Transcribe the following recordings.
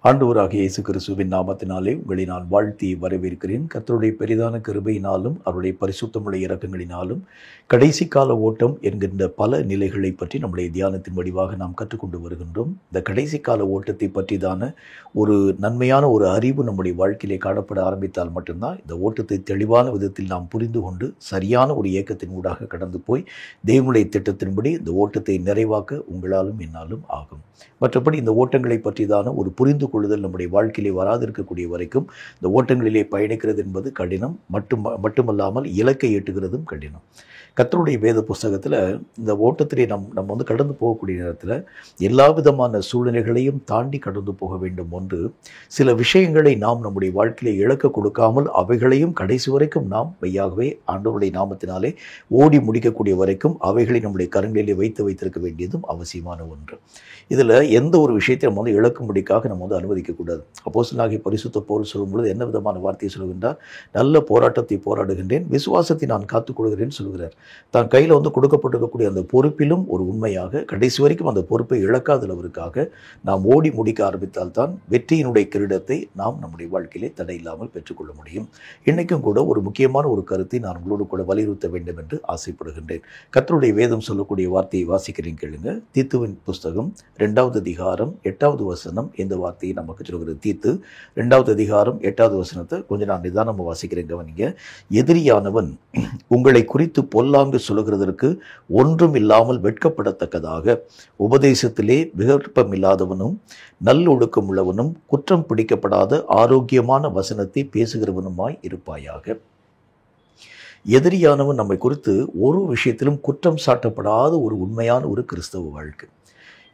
ஆண்டவராகிய இயேசு கிறிஸ்துவின் நாமத்தினாலே உங்களை நான் வாழ்த்தி வரவேற்கிறேன். கர்த்தருடைய பெரிதான கிருபையினாலும் அவருடைய பரிசுத்தமுள்ள இரக்கங்களினாலும் கடைசி கால ஓட்டம் என்கின்ற பல நிலைகளை பற்றி நம்முடைய தியானத்தின் வடிவாக நாம் கற்றுக்கொண்டு வருகின்றோம். இந்த கடைசி கால ஓட்டத்தை பற்றிதான ஒரு நன்மையான ஒரு அறிவு நம்முடைய வாழ்க்கையிலே காணப்பட ஆரம்பித்தால் மட்டும்தான் இந்த ஓட்டத்தை தெளிவான விதத்தில் நாம் புரிந்து கொண்டு சரியான ஒரு இயக்கத்தின் ஊடாக கடந்து போய் தேவனுடைய திட்டத்தின்படி இந்த ஓட்டத்தை நிறைவாக்க உங்களாலும் என்னாலும் ஆகும். மற்றபடி இந்த ஓட்டங்களை பற்றிதான ஒரு புரிந்து கொள்ளுதல் நம்முடைய வாழ்க்கையிலே வராதிருக்கக்கூடிய வரைக்கும் இந்த ஓட்டங்களிலே பயணிக்கிறது என்பது கடினம். மட்டுமல்லாமல் இலக்கை எட்டுகிறதும் கடினம். கர்த்தருடைய வேத புஸ்தகத்தில் இந்த ஓட்டத்திலே நம்ம கடந்து போகக்கூடிய நேரத்தில் எல்லா விதமான சூழ்நிலைகளையும் தாண்டி கடந்து போக வேண்டும். ஒன்று, சில விஷயங்களை நாம் நம்முடைய வாழ்க்கையிலே இழக்க கொடுக்காமல் அவைகளையும் கடைசி வரைக்கும் நாம் மெய்யாகவே ஆண்டவருடைய நாமத்தினாலே ஓடி முடிக்கக்கூடிய வரைக்கும் அவைகளை நம்முடைய கரங்களிலே வைத்திருக்க வேண்டியதும் அவசியமான ஒன்று. இதில் எந்த ஒரு விஷயத்தை நம்ம இழக்கும்படிக்காக நம்ம அனுமதிக்கக்கூடாது. அப்போஸ்தலனாகிய பரிசுத்த பவுல் சொல்லும் பொழுது என்ன விதமான வார்த்தையை சொல்கின்றார்? நல்ல போராட்டத்தை போராடுகின்றேன், விசுவாசத்தை நான் காத்துக்கொள்கிறேன் சொல்கிறார். தான் கையில் கொடுக்கப்பட்டிருக்கக்கூடிய அந்த பொறுப்பிலும் ஒரு உண்மையாக கடைசி வரைக்கும் அந்த பொறுப்பை இழக்காத அளவிற்காக நாம் ஓடி முடிக்க ஆரம்பித்தால்தான் வெற்றியினுடைய கிரீடத்தை நாம் நம்முடைய வாழ்க்கையிலே தடை இல்லாமல் பெற்றுக்கொள்ள முடியும். இன்றைக்கும் கூட ஒரு முக்கியமான ஒரு கருத்தை நான் உங்களோடு கூட வலியுறுத்த வேண்டும் என்று ஆசைப்படுகின்றேன். கர்த்தருடைய வேதம் சொல்லக்கூடிய வார்த்தையை வாசிக்கிறேன் கேளுங்க. தீத்துவின் புஸ்தகம் 2வது அதிகாரம் 8வது வசனம் இந்த வார்த்தையை நமக்கு சொல்கிறது. தீத்து 2வது அதிகாரம் 8வது வசனத்தை கொஞ்சம் நான் நிதானமாக வாசிக்கிறேன், கவனிங்க. எதிரியானவன் உங்களை குறித்து பொல்லாங்கு சொல்லுகிறதற்கு ஒன்றும் இல்லாமல் வெட்கப்படத்தக்கதாக உபதேசத்திலே விகற்பமில்லாதவனும் நல்லொழுக்கம் உள்ளவனும் குற்றம் பிடிக்கப்படாத ஆரோக்கியமான வசனத்தை பேசுகிறவனுமாய் இருப்பாயாக. எதிரியானவன் நம்மை குறித்து ஒரு விஷயத்திலும் குற்றம் சாட்டப்படாத ஒரு உண்மையான ஒரு கிறிஸ்தவ வாழ்க்கை.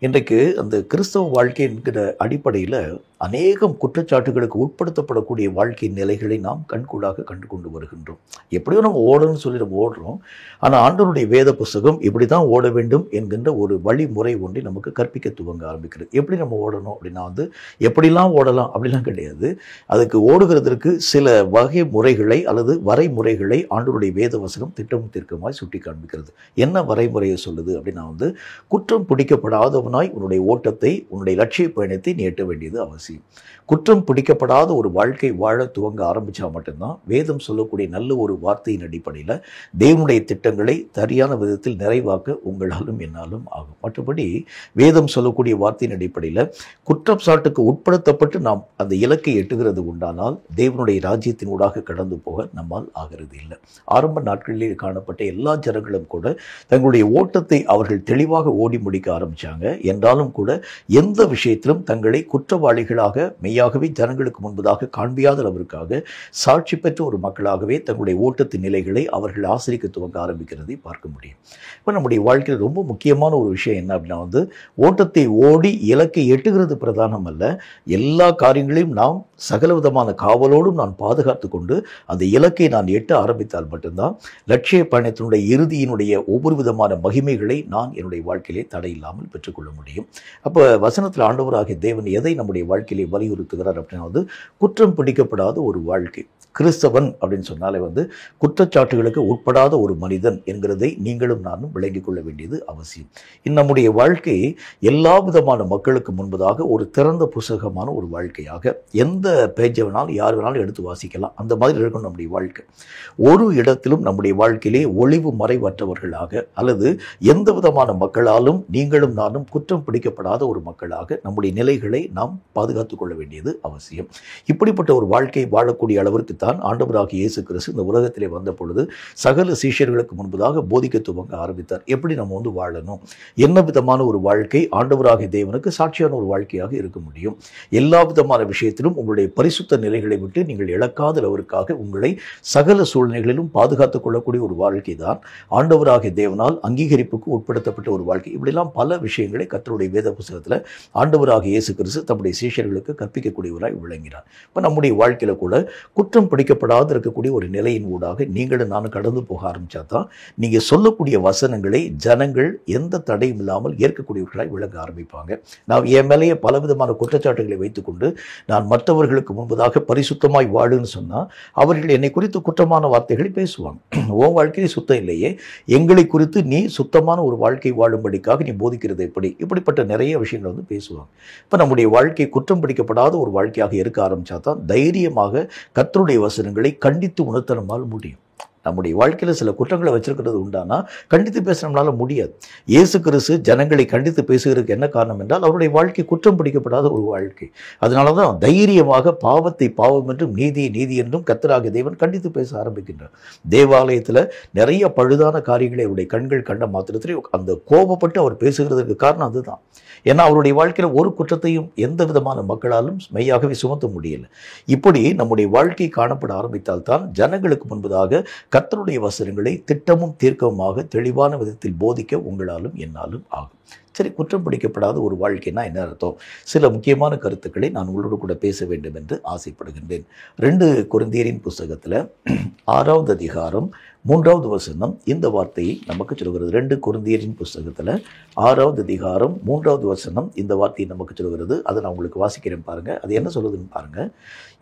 இன்றைக்கு அந்த கிறிஸ்தவ வாழ்க்கை என்கிற அடிப்படையில் அநேகம் குற்றச்சாட்டுகளுக்கு உட்படுத்தப்படக்கூடிய வாழ்க்கை நிலைகளை நாம் கண்கூடாக கண்டு கொண்டு வருகின்றோம். எப்படியோ நம்ம ஓடணும்னு சொல்லி நம்ம ஓடுறோம். ஆனால் ஆண்டவருடைய வேத புஸ்தகம் இப்படி தான் ஓட வேண்டும் என்கின்ற ஒரு வழிமுறை ஒன்றை நமக்கு கற்பிக்க துவங்க ஆரம்பிக்கிறது. எப்படி நம்ம ஓடணும் அப்படின்னா எப்படிலாம் ஓடலாம் அப்படிலாம் கிடையாது. அதுக்கு ஓடுகிறதற்கு சில வகை முறைகளை அல்லது வரைமுறைகளை ஆண்டவருடைய வேத வசனம் திட்டம் தீர்க்கமாய் சுட்டி காண்பிக்கிறது. என்ன வரைமுறையை சொல்லுது அப்படின்னா குற்றம் பிடிக்கப்படாதவனாய் உன்னுடைய ஓட்டத்தை, உன்னுடைய லட்சிய பயணத்தை நீ எட்ட வேண்டியது அவசியம். குற்றம் பிடிக்கப்படாத ஒரு வாழ்க்கை வாழ துவங்க ஆரம்பிச்சா மட்டும்தான் வேதம் சொல்லக்கூடிய நல்ல ஒரு வார்த்தையின் அடிப்படையில் தேவனுடைய திட்டங்களை சரியான விதத்தில் நிறைவாக்க உங்களாலும் என்னாலும் ஆகும். மற்றபடி வேதம் சொல்லக்கூடிய வார்த்தையின் அடிப்படையில் குற்றம் சாட்டுக்கு உட்படுத்தப்பட்டு நாம் அந்த இலக்கை எட்டுகிறது உண்டானால் தேவனுடைய ராஜ்யத்தின் ஊடாக கடந்து போக நம்மால் ஆகிறது இல்லை. ஆரம்ப நாட்களிலே காணப்பட்ட எல்லா ஜனங்களும் கூட தங்களுடைய ஓட்டத்தை அவர்கள் தெளிவாக ஓடி முடிக்க ஆரம்பித்தாங்க. என்றாலும் கூட எந்த விஷயத்திலும் தங்களை குற்றவாளிகளாக மெய்யாகவே ஜனங்களுக்கு முன்பதாக காண்பியாத அளவிற்காக சாட்சி பெற்ற ஒரு மக்களாகவே தங்களுடைய ஓட்டத்தின் நிலைகளை அவர்கள் ஆசிரிக்க துவங்க ஆரம்பிக்கிறதை பார்க்க முடியும். இப்போ நம்முடைய வாழ்க்கையில் ரொம்ப முக்கியமான ஒரு விஷயம் என்ன அப்படின்னா ஓட்டத்தை ஓடி இலக்கை எட்டுகிறது பிரதானம் அல்ல. எல்லா காரியங்களையும் நாம் சகல விதமான காவலோடும் நான் பாதுகாத்து கொண்டு அந்த இலக்கை நான் எட்ட ஆரம்பித்தால் மட்டும்தான் லட்சிய பயணத்தினுடைய இறுதியினுடைய ஒவ்வொரு விதமான மகிமைகளை நான் என்னுடைய வாழ்க்கையிலே தடை இல்லாமல் பெற்றுக்கொள்ள முடியும். அப்போ வசனத்தில் ஆண்டவராகிய தேவன் எதை நம்முடைய வாழ்க்கையிலே வலியுறுத்துகிறார் அப்படின்னா குற்றம் பிடிக்கப்படாத ஒரு வாழ்க்கை. கிறிஸ்தவன் அப்படின்னு சொன்னாலே குற்றச்சாட்டுகளுக்கு உட்படாத ஒரு மனிதன் என்கிறதை நீங்களும் நானும் விளங்கிக் கொள்ள வேண்டியது அவசியம். நம்முடைய வாழ்க்கை எல்லா விதமான மக்களுக்கு முன்பதாக ஒரு திறந்த புஸ்தகமான ஒரு வாழ்க்கையாக எந்த பேஜை வேணாலும் யார் வேணாலும் எடுத்து வாசிக்கலாம். அந்த மாதிரி இருக்கணும் நம்முடைய வாழ்க்கை. ஒரு இடத்திலும் நம்முடைய வாழ்க்கையிலே ஒளிவு மறைவற்றவர்களாக அல்லது எந்த விதமான மக்களாலும் நீங்களும் நானும் குற்றம் பிடிக்கப்படாத ஒரு மக்களாக நம்முடைய நிலைகளை நாம் பாதுகாத்துக் கொள்ள வேண்டியது அவசியம். இப்படிப்பட்ட ஒரு வாழ்க்கை வாழக்கூடிய அளவிற்கு ஆண்டவராகிய இயேசு கிறிஸ்து இந்த உலகத்திலே வந்த பொழுது சகல சீஷர்களுக்கு முன்பதாக போதிக்க துவங்க ஆரம்பித்தார். எப்படி நம்ம வாழணும், என்ன விதமான ஒரு வாழ்க்கை ஆண்டவராகிய தேவனுக்கு சாட்சியான ஒரு வாழ்க்கையாக இருக்க முடியும். எல்லா விதமான விஷயத்திலும் உங்களுடைய பரிசுத்த நிலைகளை விட்டு நீங்கள் இழக்காத அளவிற்காக உங்களை சகல சூழ்நிலைகளிலும் பாதுகாத்துக் கொள்ளக்கூடிய ஒரு வாழ்க்கை தான் ஆண்டவராகிய தேவனால் அங்கீகரிப்புக்கு உட்படுத்தப்பட்ட ஒரு வாழ்க்கை. இப்படிலாம் பல விஷயங்களை கர்த்தருடைய வேத புத்தகத்தில் ஆண்டவராகிய இயேசு கிறிஸ்து தம்முடைய சீஷர்களுக்கு கற்பிக்கக்கூடியவராய் விளங்கினார். இப்போ நம்முடைய வாழ்க்கையில் கூட குற்றம் பிடிக்கப்படாது இருக்கக்கூடிய ஒரு நிலையின் ஊடாக நீங்களும் நானும் கடந்து போக ஆரம்பிச்சா தான் நீங்கள் சொல்லக்கூடிய வசனங்களை ஜனங்கள் எந்த தடையும் இல்லாமல் ஏற்கக்கூடியவர்களாய் விளங்க ஆரம்பிப்பாங்க. நான் என் மேலேயே பலவிதமான குற்றச்சாட்டுகளை வைத்துக்கொண்டு நான் மற்றவர்களுக்கு முன்பதாக பரிசுத்தமாய் வாழுன்னு சொன்னால் அவர்கள் என்னை குறித்து குற்றமான வார்த்தைகளை பேசுவாங்க. உன் வாழ்க்கையை சுத்தம் இல்லையே, எங்களை குறித்து நீ சுத்தமான ஒரு வாழ்க்கை வாழும்படிக்காக நீ போதிக்கிறது எப்படி, இப்படிப்பட்ட நிறைய விஷயங்கள் பேசுவாங்க. இப்போ நம்முடைய வாழ்க்கை குற்றம் குற்றம் பிடிக்கப்படாத ஒரு வாழ்க்கையாக இருக்க ஆரம்பித்தா தான் தைரியமாக கர்த்தருடைய வசனங்களை கண்டித்து உணர்த்த நம்மால் முடியும். நம்முடைய வாழ்க்கையில் சில குற்றங்களை வச்சிருக்கிறது உண்டானா கண்டித்து பேச நம்மளால முடியாது. இயேசு கிறிஸ்து ஜனங்களை கண்டித்து பேசுகிறதுக்கு என்ன காரணம் என்றால் அவருடைய வாழ்க்கை குற்றம் பிடிக்கப்படாத ஒரு வாழ்க்கை. அதனால தான் தைரியமாக பாவத்தை பாவம் என்றும் நீதியை நீதி என்றும் கர்த்தராகிய தேவன் கண்டித்து பேச ஆரம்பிக்கின்றார். தேவாலயத்தில் நிறைய பழுதான காரியங்களை அவருடைய கண்கள் கண்ட மாத்திரத்திலே அந்த கோபப்பட்டு அவர் பேசுகிறதுக்கு காரணம் அதுதான். ஏன்னா அவருடைய வாழ்க்கையில் ஒரு குற்றத்தையும் எந்த விதமான மக்களாலும் மெய்யாகவே சுமத்த முடியலை. இப்படி நம்முடைய வாழ்க்கை காணப்பட ஆரம்பித்தால் தான் ஜனங்களுக்கு முன்பதாக கர்த்தருடைய வசனங்களை திட்டமும் தீர்க்கமாக தெளிவான விதத்தில் போதிக்க உங்களாலும் என்னாலும் ஆகும். சரி, குற்றம் பிடிக்கப்படாத ஒரு வாழ்க்கைனா என்ன அர்த்தம்? சில முக்கியமான கருத்துக்களை நான் உங்களோடு கூட பேச வேண்டும் என்று ஆசைப்படுகின்றேன். 2 கொரிந்தியரின் புஸ்தகத்தில் 6வது அதிகாரம் 3வது வசனம் இந்த வார்த்தையை நமக்கு சொல்கிறது. 2 கொரிந்தியரின் புஸ்தகத்தில் 6வது அதிகாரம் 3வது வசனம் இந்த வார்த்தையை நமக்கு சொல்கிறது. அதை நான் உங்களுக்கு வாசிக்கிறேன் பாருங்கள். அது என்ன சொல்லுதுன்னு பாருங்கள்.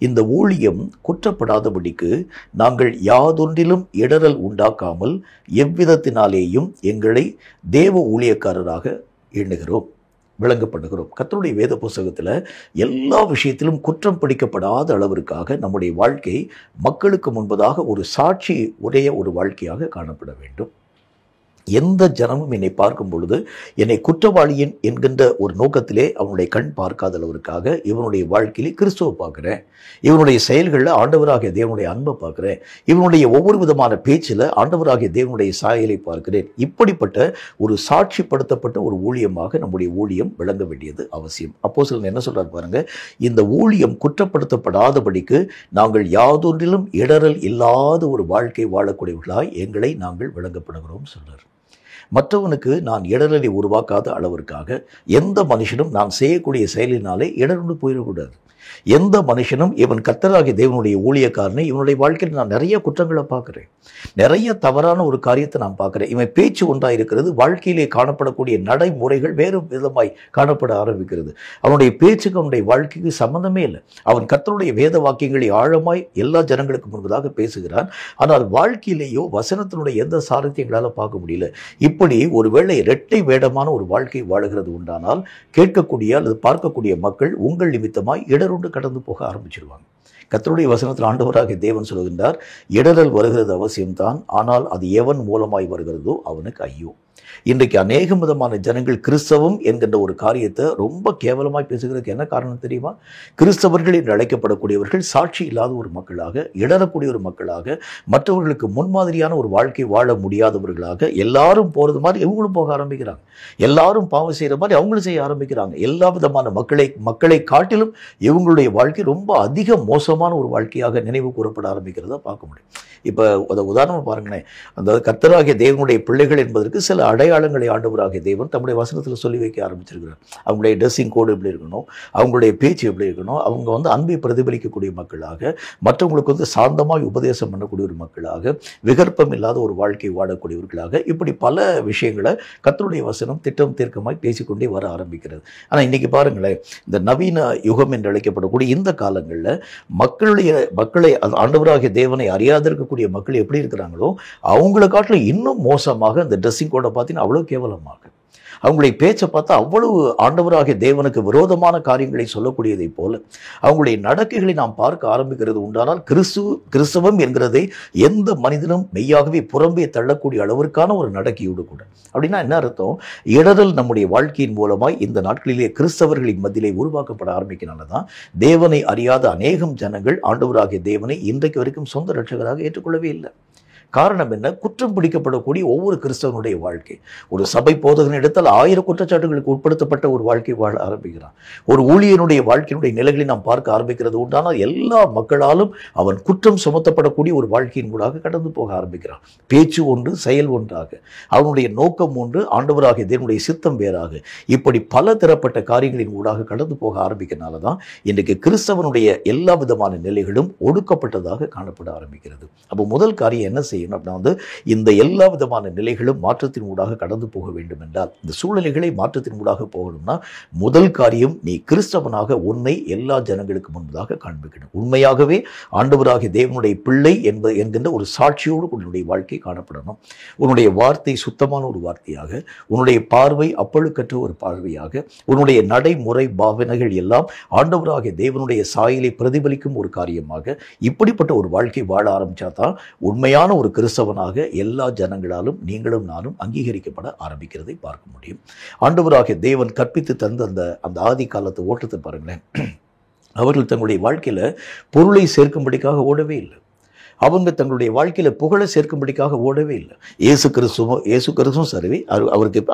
இந்த ஊழியம் குற்றப்படாதபடிக்கு நாங்கள் யாதொன்றிலும் இடரல் உண்டாக்காமல் எவ்விதத்தினாலேயும் எங்களை தேவ ஊழியக்காரராக எண்ணுகிறோம், விளங்கப்படுகிறோம். கர்த்தருடைய வேத புஸ்தகத்தில் எல்லா விஷயத்திலும் குற்றம் பிடிக்கப்படாத அளவிற்காக நம்முடைய வாழ்க்கை மக்களுக்கு முன்பதாக ஒரு சாட்சி உடைய ஒரு வாழ்க்கையாக காணப்பட வேண்டும். எந்த ஜனமும் என்னை பார்க்கும் பொழுது என்னை குற்றவாளியின் என்கின்ற ஒரு நோக்கத்திலே அவனுடைய கண் பார்க்காத அளவிற்காக இவனுடைய வாழ்க்கையிலே கிறிஸ்துவை பார்க்குறேன், இவனுடைய செயல்களில் ஆண்டவராகிய தேவனுடைய அன்பை பார்க்குறேன், இவனுடைய ஒவ்வொரு விதமான பேச்சில் ஆண்டவராகிய தேவனுடைய சாயலை பார்க்கிறேன். இப்படிப்பட்ட ஒரு சாட்சிப்படுத்தப்பட்ட ஒரு ஊழியமாக நம்முடைய ஊழியம் விளங்க வேண்டியது அவசியம். அப்போஸ்தலன் என்ன சொல்றார் பாருங்க, இந்த ஊழியம் குற்றப்படுத்தப்படாதபடிக்கு நாங்கள் யாதொன்றிலும் இடரல் இல்லாத ஒரு வாழ்க்கை வாழக்கூடியவர்களாய் எங்களை நாங்கள் விளங்கப்படுகிறோம் சொல்றார். மற்றவனுக்கு நான் இடரலை உருவாக்காத அளவிற்காக எந்த மனுஷனும் நான் செய்யக்கூடிய செயலினாலே இடர்ந்து போயிடக்கூடாது. எந்த மனுஷனும் இவன் கர்த்தராகிய தேவனுடைய ஊழியக்காரனை இவனுடைய வாழ்க்கையில் நான் நிறைய குற்றங்களை பார்க்குறேன், நிறைய தவறான ஒரு காரியத்தை நான் பார்க்குறேன். இவன் பேச்சு ஒன்றாக இருக்கிறது, வாழ்க்கையிலே காணப்படக்கூடிய நடைமுறைகள் வேறு விதமாய் காணப்பட ஆரம்பிக்கிறது. அவனுடைய பேச்சுக்கு அவனுடைய வாழ்க்கைக்கு சம்மந்தமே இல்லை. அவன் கர்த்தருடைய வேத வாக்கியங்களை ஆழமாய் எல்லா ஜனங்களுக்கு முன்பதாக பேசுகிறான். ஆனால் வாழ்க்கையிலேயோ வசனத்தினுடைய எந்த சாரத்தையும் எங்களால் பார்க்க முடியல. இப்படி ஒருவேளை இரட்டை வேடமான ஒரு வாழ்க்கை வாழுகிறது உண்டானால் கேட்கக்கூடிய அல்லது பார்க்கக்கூடிய மக்கள் உங்கள் நிமித்தமாய் இடருண்டு கடந்து போக ஆரம்பிச்சிருவாங்க. கர்த்தருடைய வசனத்தில் ஆண்டவராகிய தேவன் சொல்கின்றார், இடரல் வருகிறது அவசியம்தான், ஆனால் அது எவன் மூலமாய் வருகிறதோ அவனுக்கு ஐயோ. இன்றைக்கு அநேக விதமான ஜனங்கள் கிறிஸ்தவம் என்கின்ற ஒரு காரியத்தை ரொம்ப கேவலமாய் பேசுகிறதுக்கு என்ன காரணம் தெரியுமா? கிறிஸ்தவர்கள் என்று அழைக்கப்படக்கூடியவர்கள் சாட்சி இல்லாத ஒரு மக்களாக, இடரக்கூடிய ஒரு மக்களாக, மற்றவர்களுக்கு முன்மாதிரியான ஒரு வாழ்க்கை வாழ முடியாதவர்களாக, எல்லாரும் போகிறது மாதிரி இவங்களும் போக ஆரம்பிக்கிறாங்க, எல்லாரும் பாவம் செய்கிற மாதிரி அவங்களும் செய்ய ஆரம்பிக்கிறாங்க. எல்லா விதமான மக்களை காட்டிலும் இவங்களுடைய வாழ்க்கை ரொம்ப அதிக மோசமான ஒரு வாழ்க்கையாக நினைவு கூறப்பட ஆரம்பிக்கிறத பார்க்க முடியும். இப்போ அதை உதாரணமாக பாருங்களேன். அந்த கர்த்தராகிய தேவனுடைய பிள்ளைகள் என்பதற்கு சில அடையாளங்களை ஆண்டவராகிய தேவன் தம்முடைய வசனத்தில் சொல்லி வைக்க ஆரம்பிச்சிருக்கிறார். அவங்களுடைய ட்ரெஸ்ஸிங் கோடு எப்படி இருக்கணும், அவங்களுடைய பேச்சு எப்படி இருக்கணும், அவங்க அன்பை பிரதிபலிக்கக்கூடிய மக்களாக, மற்றவங்களுக்கு சாந்தமாய் உபதேசம் பண்ணக்கூடிய ஒரு மக்களாக, விகற்பம் இல்லாத ஒரு வாழ்க்கை வாழக்கூடியவர்களாக, இப்படி பல விஷயங்களை கர்த்தருடைய வசனம் திட்டம் தீர்க்கமாய் பேசிக்கொண்டே வர ஆரம்பிக்கிறது. ஆனால் இன்றைக்கி பாருங்களேன், இந்த நவீன யுகம் என்று அழைக்கப்படக்கூடிய இந்த காலங்களில் மக்களை ஆண்டவராகிய தேவனை அறியாதிருக்க மக்கள் எப்படி இருக்கிறாங்களோ அவங்களை காட்டிலும் இன்னும் மோசமாக இந்த ட்ரெஸ்ஸிங் கோடை பார்த்தீங்கன்னா அவ்வளவு கேவலமாக, அவங்களுடைய பேச்சை பார்த்தா அவ்வளவு ஆண்டவராகிய தேவனுக்கு விரோதமான காரியங்களை சொல்லக்கூடியதை போல அவங்களுடைய நடக்கைகளை நாம் பார்க்க ஆரம்பிக்கிறது உண்டானால் கிறிஸ்தவம் என்கிறதை எந்த மனிதனும் மெய்யாகவே புறம்பே தள்ளக்கூடிய அளவிற்கான ஒரு நடக்கையோடு கூட. அப்படின்னா என்ன அர்த்தம்? இடரல் நம்முடைய வாழ்க்கையின் மூலமாய் இந்த நாட்களிலே கிறிஸ்தவர்களின் மத்தியிலே உருவாக்கப்பட ஆரம்பிக்கிறனால தான் தேவனை அறியாத அநேகம் ஜனங்கள் ஆண்டவராகிய தேவனை இன்றைக்கு வரைக்கும் சொந்த ரட்சகராக ஏற்றுக்கொள்ளவே இல்லை. காரணம் என்ன? குற்றம் பிடிக்கப்படக்கூடிய ஒவ்வொரு கிறிஸ்தவனுடைய வாழ்க்கை. ஒரு சபை போதகன் இடத்தில் 1000 குற்றச்சாட்டுகளுக்கு உட்படுத்தப்பட்ட ஒரு வாழ்க்கை வாழ ஆரம்பிக்கிறான். ஒரு ஊழியனுடைய வாழ்க்கையினுடைய நிலைகளை நாம் பார்க்க ஆரம்பிக்கிறது உண்டானால் எல்லா மக்களாலும் அவன் குற்றம் சுமத்தப்படக்கூடிய ஒரு வாழ்க்கையின் ஊடாக கடந்து போக ஆரம்பிக்கிறான். பேச்சு ஒன்று, செயல் ஒன்றாக, அவனுடைய நோக்கம் ஒன்று, ஆண்டவராகிய தேவனுடைய சித்தம் வேறாக, இப்படி பல தரப்பட்ட காரியங்களின் ஊடாக கடந்து போக ஆரம்பிக்கிறனால தான் இன்றைக்கு கிறிஸ்தவனுடைய எல்லா விதமான நிலைகளும் ஒடுக்கப்பட்டதாக காணப்பட ஆரம்பிக்கிறது. அப்போ முதல் காரியம் என்ன செய்ய செய்யணும் அப்படின்னா இந்த எல்லா விதமான நிலைகளும் மாற்றத்தின் ஊடாக கடந்து போக வேண்டும் என்றால், இந்த சூழ்நிலைகளை மாற்றத்தின் ஊடாக போகணும்னா முதல் காரியம், நீ கிறிஸ்தவனாக உன்னை எல்லா ஜனங்களுக்கு முன்பதாக காண்பிக்கணும். உண்மையாகவே ஆண்டவராகிய தேவனுடைய பிள்ளை என்கின்ற ஒரு சாட்சியோடு உன்னுடைய வாழ்க்கை காணப்படணும். உன்னுடைய வார்த்தை சுத்தமான ஒரு வார்த்தையாக, உன்னுடைய பார்வை அப்பழுக்கற்ற ஒரு பார்வையாக, உன்னுடைய நடைமுறை பாவனைகள் எல்லாம் ஆண்டவராகிய தேவனுடைய சாயலை பிரதிபலிக்கும் ஒரு காரியமாக, இப்படிப்பட்ட ஒரு வாழ்க்கை வாழ ஆரம்பிச்சா தான் உண்மையான ஒரு கிறிஸ்தவனாக எல்லா ஜனங்களாலும் நீங்களும் நானும் அங்கீகரிக்கப்பட ஆரம்பிக்கிறதை பார்க்க முடியும். ஆண்டவராகிய தேவன் கற்பித்து தந்த அந்த ஆதி காலத்து ஓட்டத்தை பாருங்களேன். அவர்கள் தங்களுடைய வாழ்க்கையில் பொருளை சேர்க்கும்படிக்காக ஓடவே இல்லை. அவங்க தங்களுடைய வாழ்க்கையில் புகழை சேர்க்கும்படிக்காக ஓடவே இல்லை. இயேசு கிறிஸ்துவும் சரி,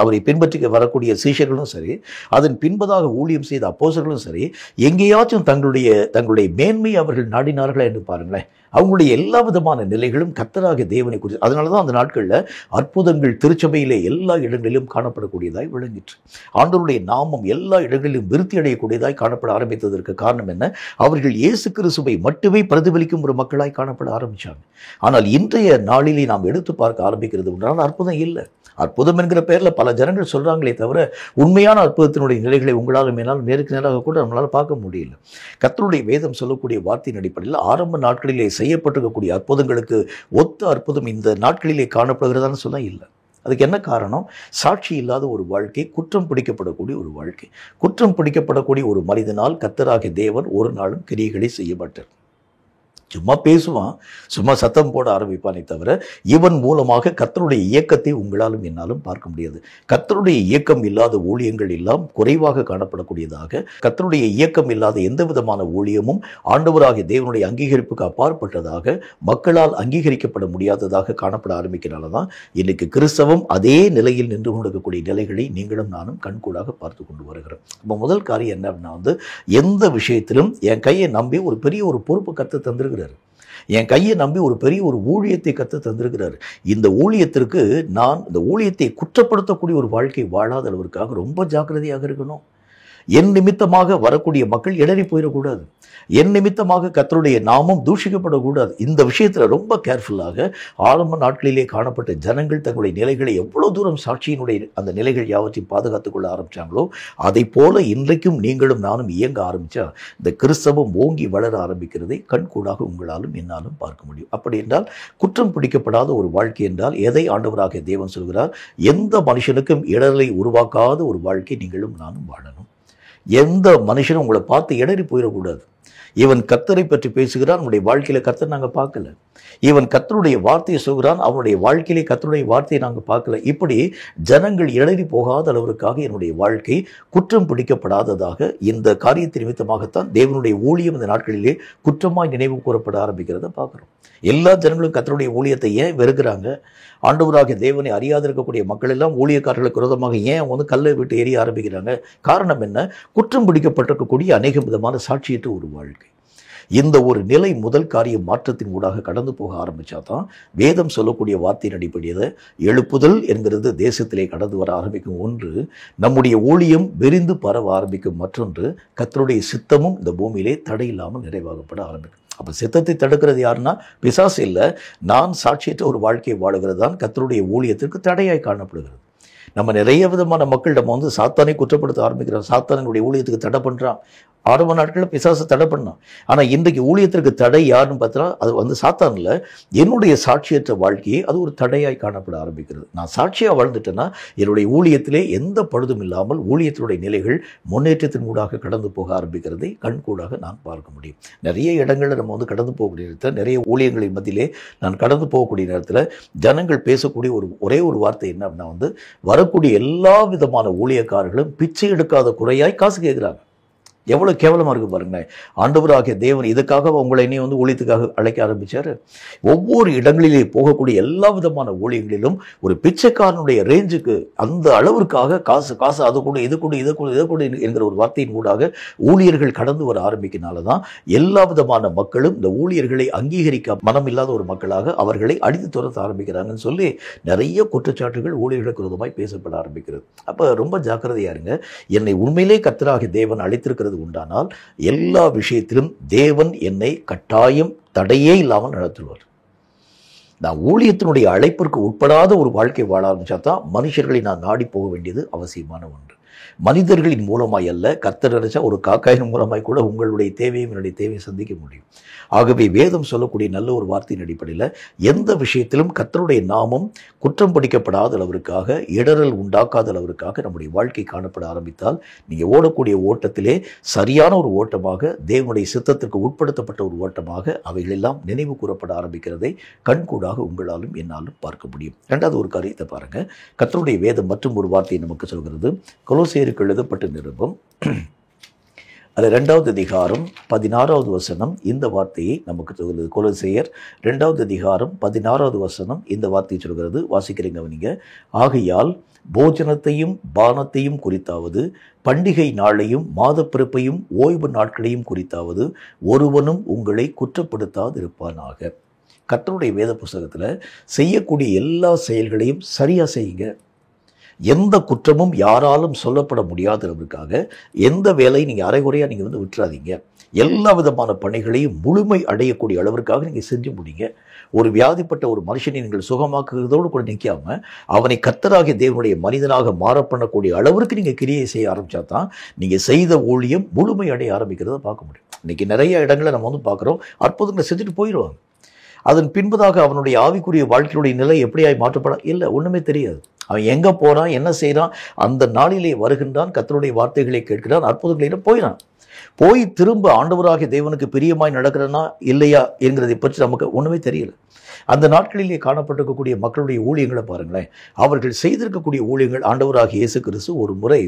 அவரை பின்பற்றி வரக்கூடிய சீஷர்களும் சரி, அதன் பின்பதாக ஊழியம் செய்த அப்போஸ்தலர்களும் சரி, எங்கேயாச்சும் தங்களுடைய மேன்மையை அவர்கள் நாடினார்களா என்று பாருங்களேன். அவங்களுடைய எல்லா விதமான நிலைகளும் கர்த்தராகிய தேவனை குறித்து. அதனால தான் அந்த நாட்களில் அற்புதங்கள் திருச்சபையிலே எல்லா இடங்களிலும் காணப்படக்கூடியதாய் விளங்கிற்று. ஆண்டவருடைய நாமம் எல்லா இடங்களிலும் விருத்தி அடையக்கூடியதாய் காணப்பட ஆரம்பித்ததற்கு காரணம் என்ன? அவர்கள் இயேசு கிறிஸ்துவை மட்டுமே பிரதிபலிக்கும் ஒரு மக்களாய் காணப்பட ஆரம்பித்தாங்க. ஆனால் இன்றைய நாளிலே நாம் எடுத்து பார்க்க ஆரம்பிக்கிறது என்றால் அற்புதம் இல்லை. அற்புதம் என்கிற பெயரில் பல ஜனங்கள் சொல்கிறாங்களே தவிர, உண்மையான அற்புதத்தினுடைய நிலைகளை உங்களால் என்னால் நேருக்கு நேராக கூட நம்மளால் பார்க்க முடியல. கர்த்தருடைய வேதம் சொல்லக்கூடிய வார்த்தையின் அடிப்படையில் ஆரம்ப நாட்களிலே செய்யப்பட்டிருக்கக்கூடிய அற்புதங்களுக்கு ஒத்த அற்புதம் இந்த நாட்களிலே காணப்படுகிறதான்னு சொல்ல இல்லை. அதுக்கு என்ன காரணம்? சாட்சி இல்லாத ஒரு வாழ்க்கை, குற்றம் பிடிக்கப்படக்கூடிய ஒரு வாழ்க்கை. குற்றம் பிடிக்கப்படக்கூடிய ஒரு மனிதனால் கர்த்தராகிய தேவன் ஒரு நாளும் கிரியைகளை செய்ய மாட்டார். சும்மா பேசுவான், சும்மா சத்தம் போட ஆரம்பிப்பானே தவிர, இவன் மூலமாக கர்த்தருடைய இயக்கத்தை உங்களாலும் என்னாலும் பார்க்க முடியாது. கர்த்தருடைய இயக்கம் இல்லாத ஊழியங்கள் எல்லாம் குறைவாக காணப்படக்கூடியதாக, கர்த்தருடைய இயக்கம் இல்லாத எந்த விதமான ஊழியமும் ஆண்டவராகிய தேவனுடைய அங்கீகரிப்புக்கு அப்பாற்பட்டதாக, மக்களால் அங்கீகரிக்கப்பட முடியாததாக காணப்பட ஆரம்பிக்கிறனால தான் இன்னைக்கு கிறிஸ்தவம் அதே நிலையில் நின்று கொண்டிருக்கக்கூடிய நிலைகளை நீங்களும் நானும் கண்கூடாக பார்த்து கொண்டு வருகிறோம். இப்போ முதல் காரியம் என்ன அப்படின்னா, எந்த விஷயத்திலும் என் கையை நம்பி ஒரு பெரிய ஒரு பொறுப்பு கர்த்தர் தந்திருக்கிறார். என் கையை நம்பி ஒரு பெரிய ஒரு ஊழியத்தை கத்து தந்திருக்கிறார். இந்த ஊழியத்திற்கு நான் இந்த ஊழியத்தை குற்றப்படுத்தக்கூடிய ஒரு வாழ்க்கை வாழாத அளவிற்காக ரொம்ப ஜாக்கிரதையாக இருக்கணும். என் நிமித்தமாக வரக்கூடிய மக்கள் இடறி போயிடக்கூடாது. என் நிமித்தமாக கர்த்தருடைய நாமம் தூஷிக்கப்படக்கூடாது. இந்த விஷயத்தில் ரொம்ப கேர்ஃபுல்லாக ஆரம்ப நாட்களிலே காணப்பட்ட ஜனங்கள் தங்களுடைய நிலைகளை எவ்வளோ தூரம் சாட்சியினுடைய அந்த நிலைகள் யாவற்றையும் பாதுகாத்துக் கொள்ள ஆரம்பித்தாங்களோ, அதை போல இன்றைக்கும் நீங்களும் நானும் இயங்க ஆரம்பித்தா இந்த கிறிஸ்தவம் ஓங்கி வளர ஆரம்பிக்கிறதை கண்கூடாக உங்களாலும் என்னாலும் பார்க்க முடியும். அப்படி என்றால் குற்றம் பிடிக்கப்படாத ஒரு வாழ்க்கை என்றால் எதை ஆண்டவராகிய தேவன் சொல்கிறார்? எந்த மனுஷனுக்கும் இடரை உருவாக்காத ஒரு வாழ்க்கை நீங்களும் நானும் வாழணும். எந்த மனுஷனும் உங்களை பார்த்து இடறி போயிடக்கூடாது. இவன் கர்த்தரை பற்றி பேசுகிறான், அவனுடைய வாழ்க்கையில கர்த்தர் நாங்கள் பார்க்கல. இவன் கர்த்தருடைய வார்த்தையை சொல்கிறான், அவனுடைய வாழ்க்கையிலே கர்த்தருடைய வார்த்தையை நாங்கள் பார்க்கல. இப்படி ஜனங்கள் இடறி போகாத அளவிற்காக என்னுடைய வாழ்க்கை குற்றம் பிடிக்கப்படாததாக இந்த காரியத்தின் நிமித்தமாகத்தான் தேவனுடைய ஊழியம் இந்த நாட்களிலே குற்றமாய் நினைவு கூறப்பட ஆரம்பிக்கிறத பார்க்குறோம். எல்லா ஜனங்களும் கர்த்தருடைய ஊழியத்தை ஏன் வெறுக்கிறாங்க? ஆண்டவராகிய தேவனை அறியாது இருக்கக்கூடிய மக்கள் எல்லாம் ஊழியக்காரர்களுக்கு விரோதமாக ஏன் கல்லை விட்டு எரிய ஆரம்பிக்கிறாங்க? காரணம் என்ன? குற்றம் பிடிக்கப்பட்டிருக்கக்கூடிய அநேக விதமான சாட்சியற்ற ஒரு வாழ்க்கை. இந்த ஒரு நிலை முதல் காரியம் மாற்றத்தின் ஊடாக கடந்து போக ஆரம்பித்தா தான் வேதம் சொல்லக்கூடிய வார்த்தையின் அடிப்படையில் எழுப்புதல் என்கிறது தேசத்திலே கடந்து வர ஆரம்பிக்கும். ஒன்று, நம்முடைய ஊழியம் விரிந்து பரவ ஆரம்பிக்கும். மற்றொன்று, கர்த்தருடைய சித்தமும் இந்த பூமியிலே தடையில்லாமல் நிறைவாகப்பட ஆரம்பிக்கும். அப்போ சித்தத்தை தடுக்கிறது யாருன்னா பிசாசு இல்லை. நான் சாட்சியற்ற ஒரு வாழ்க்கையை வாழுகிறது தான் கர்த்தருடைய ஊழியத்திற்கு தடையாய் காணப்படுகிறது. நம்ம நிறைய விதமான மக்கள் நம்ம சாத்தானை குற்றப்படுத்த ஆரம்பிக்கிறோம். சாத்தானுடைய ஊழியத்துக்கு தடை பண்ணுறான். ஆரம்ப நாட்களில் பிசாசு தடை பண்ணான். ஆனால் இன்றைக்கு ஊழியத்திற்கு தடை யாருன்னு பார்த்தா அது சாத்தானில் என்னுடைய சாட்சியற்ற வாழ்க்கையை அது ஒரு தடையாய் காணப்பட ஆரம்பிக்கிறது. நான் சாட்சியாக வாழ்ந்துட்டேன்னா என்னுடைய ஊழியத்திலே எந்த பழுதும் இல்லாமல் ஊழியத்தினுடைய நிலைகள் முன்னேற்றத்தின் ஊடாக கடந்து போக ஆரம்பிக்கிறதை கண்கூடாக நான் பார்க்க முடியும். நிறைய இடங்களில் நம்ம கடந்து போகக்கூடிய நேரத்தில், நிறைய ஊழியங்களின் மத்தியிலே நான் கடந்து போகக்கூடிய நேரத்தில் ஜனங்கள் பேசக்கூடிய ஒரே ஒரு வார்த்தை என்ன அப்படின்னா, வரக்கூடிய எல்லா விதமான ஊழியக்காரர்களும் பிச்சை எடுக்காத குறையாய் காசு கேட்குறாங்க. எவ்வளோ கேவலமாக இருக்குது பாருங்களேன். ஆண்டவராகிய தேவன் இதுக்காக உங்களை ஊழியத்துக்காக அழைக்க ஆரம்பித்தார். ஒவ்வொரு இடங்களிலே போகக்கூடிய எல்லா விதமான ஊழியங்களிலும் ஒரு பிச்சைக்காரனுடைய ரேஞ்சுக்கு அந்த அளவிற்காக காசு அது கூட இது கூட இதை கூட இதை கூட என்கிற ஒரு வார்த்தையின் ஊடாக ஊழியர்கள் கடந்து வர ஆரம்பிக்கிறனால தான் எல்லா விதமான மக்களும் இந்த ஊழியர்களை அங்கீகரிக்க மனம் இல்லாத ஒரு மக்களாக அவர்களை அடித்து துரத்த ஆரம்பிக்கிறாங்கன்னு சொல்லி நிறைய குற்றச்சாட்டுகள் ஊழியர்களுக்கு விரோதமாய் பேசப்பட ஆரம்பிக்கிறது. அப்போ ரொம்ப ஜாக்கிரதையா இருங்க. என்னை உண்மையிலே கர்த்தராகிய தேவன் அழைத்திருக்கிறது உண்டானால் எல்லா விஷயத்திலும் தேவன் என்னை கட்டாயம் தடையே இல்லாமல் நடத்துவார். நான் ஊழியத்தினுடைய அழைப்பிற்கு உட்படாத ஒரு வாழ்க்கை வாழ ஆரம்பித்தா தான் மனுஷர்களை நான் நாடி போக வேண்டியது அவசியமான ஒன்று. மனிதர்களின் மூலமாய் அல்ல, கர்த்தர் நினைச்சா ஒரு காக்காயின் மூலமாய் கூட உங்களுடைய தேவையும் என்னுடைய தேவையை சந்திக்க முடியும். ஆகவே வேதம் சொல்லக்கூடிய நல்ல ஒரு வார்த்தையின் அடிப்படையில் எந்த விஷயத்திலும் கர்த்தருடைய நாமம் குற்றம் பிடிக்கப்படாத அளவிற்காக, இடரல் உண்டாக்காத அளவிற்காக நம்முடைய வாழ்க்கை காணப்பட ஆரம்பித்தால் நீங்கள் ஓடக்கூடிய ஓட்டத்திலே சரியான ஒரு ஓட்டமாக, தேவனுடைய சித்தத்திற்கு உட்படுத்தப்பட்ட ஒரு ஓட்டமாக அவைகளெல்லாம் நினைவு கூறப்பட ஆரம்பிக்கிறதை கண்கூடாக உங்களாலும் என்னாலும் பார்க்க முடியும். இரண்டாவது ஒரு காரியத்தை பாருங்கள். கர்த்தருடைய வேதம் மற்றும் ஒரு வார்த்தையை நமக்கு சொல்கிறது. கொலோசேயருக்கு எழுதப்பட்ட நிருபம் அது 2வது அதிகாரம் 16வது வசனம் இந்த வார்த்தையை நமக்கு சொல்கிறது. கொலோசேயர் 2வது அதிகாரம் 16வது வசனம் இந்த வார்த்தையை சொல்கிறது. வாசிக்கிறீங்க நீங்க. ஆகையால் போஜனத்தையும் பானத்தையும் குறித்தாவது, பண்டிகை நாளையும் மாதப்பிறப்பையும் ஓய்வு நாட்களையும் குறித்தாவது ஒருவனும் உங்களை குற்றப்படுத்தாதிருப்பானாக. கர்த்தருடைய வேத புஸ்தகத்தில் செய்யக்கூடிய எல்லா செயல்களையும் சரியாக செய்யுங்க. எந்த குற்றமும் யாராலும் சொல்லப்பட முடியாதவர்களுக்காக எந்த வேலையை நீங்கள் அரைகுறையாக நீங்கள் விட்டுறாதீங்க. எல்லா விதமான பணிகளையும் முழுமை அடையக்கூடிய அளவிற்காக நீங்கள் செஞ்சு முடிங்க. ஒரு வியாதிப்பட்ட ஒரு மனுஷனை நீங்கள் சுகமாக்குறதோடு கூட நிற்காமல் அவனை கர்த்தராகிய தேவனுடைய மனிதனாக மாற பண்ணக்கூடிய அளவிற்கு நீங்கள் கிரியை செய்ய ஆரம்பித்தா தான் நீங்கள் செய்த ஊழியம் முழுமை அடைய ஆரம்பிக்கிறத பார்க்க முடியும். இன்றைக்கி நிறைய இடங்களை நம்ம பார்க்குறோம், அற்புதங்களை செஞ்சுட்டு போயிடுவாங்க. அதன் பின்பதாக அவனுடைய ஆவிக்குரிய வாழ்க்கையுடைய நிலை எப்படியாய் மாற்றப்பட இல்லை, ஒன்றுமே தெரியாது. அவன் எங்கே போகிறான், என்ன செய்கிறான், அந்த நாளிலே வருகின்றான், கர்த்தருடைய வார்த்தைகளை கேட்கிறான், அற்புதங்களை போயிடான். போய் திரும்ப ஆண்டவராகிய தேவனுக்கு பிரியமாய் நடக்கிறனா இல்லையா என்கிறதை பற்றி நமக்கு ஒன்றுமே தெரியல. அந்த நாட்களிலே காணப்பட்டிருக்கக்கூடிய மக்களுடைய ஊழியங்களை பாருங்களேன். அவர்கள் செய்திருக்கக்கூடிய ஊழியங்கள், ஆண்டவராகிய இயேசு கிறிஸ்து ஒரு முறை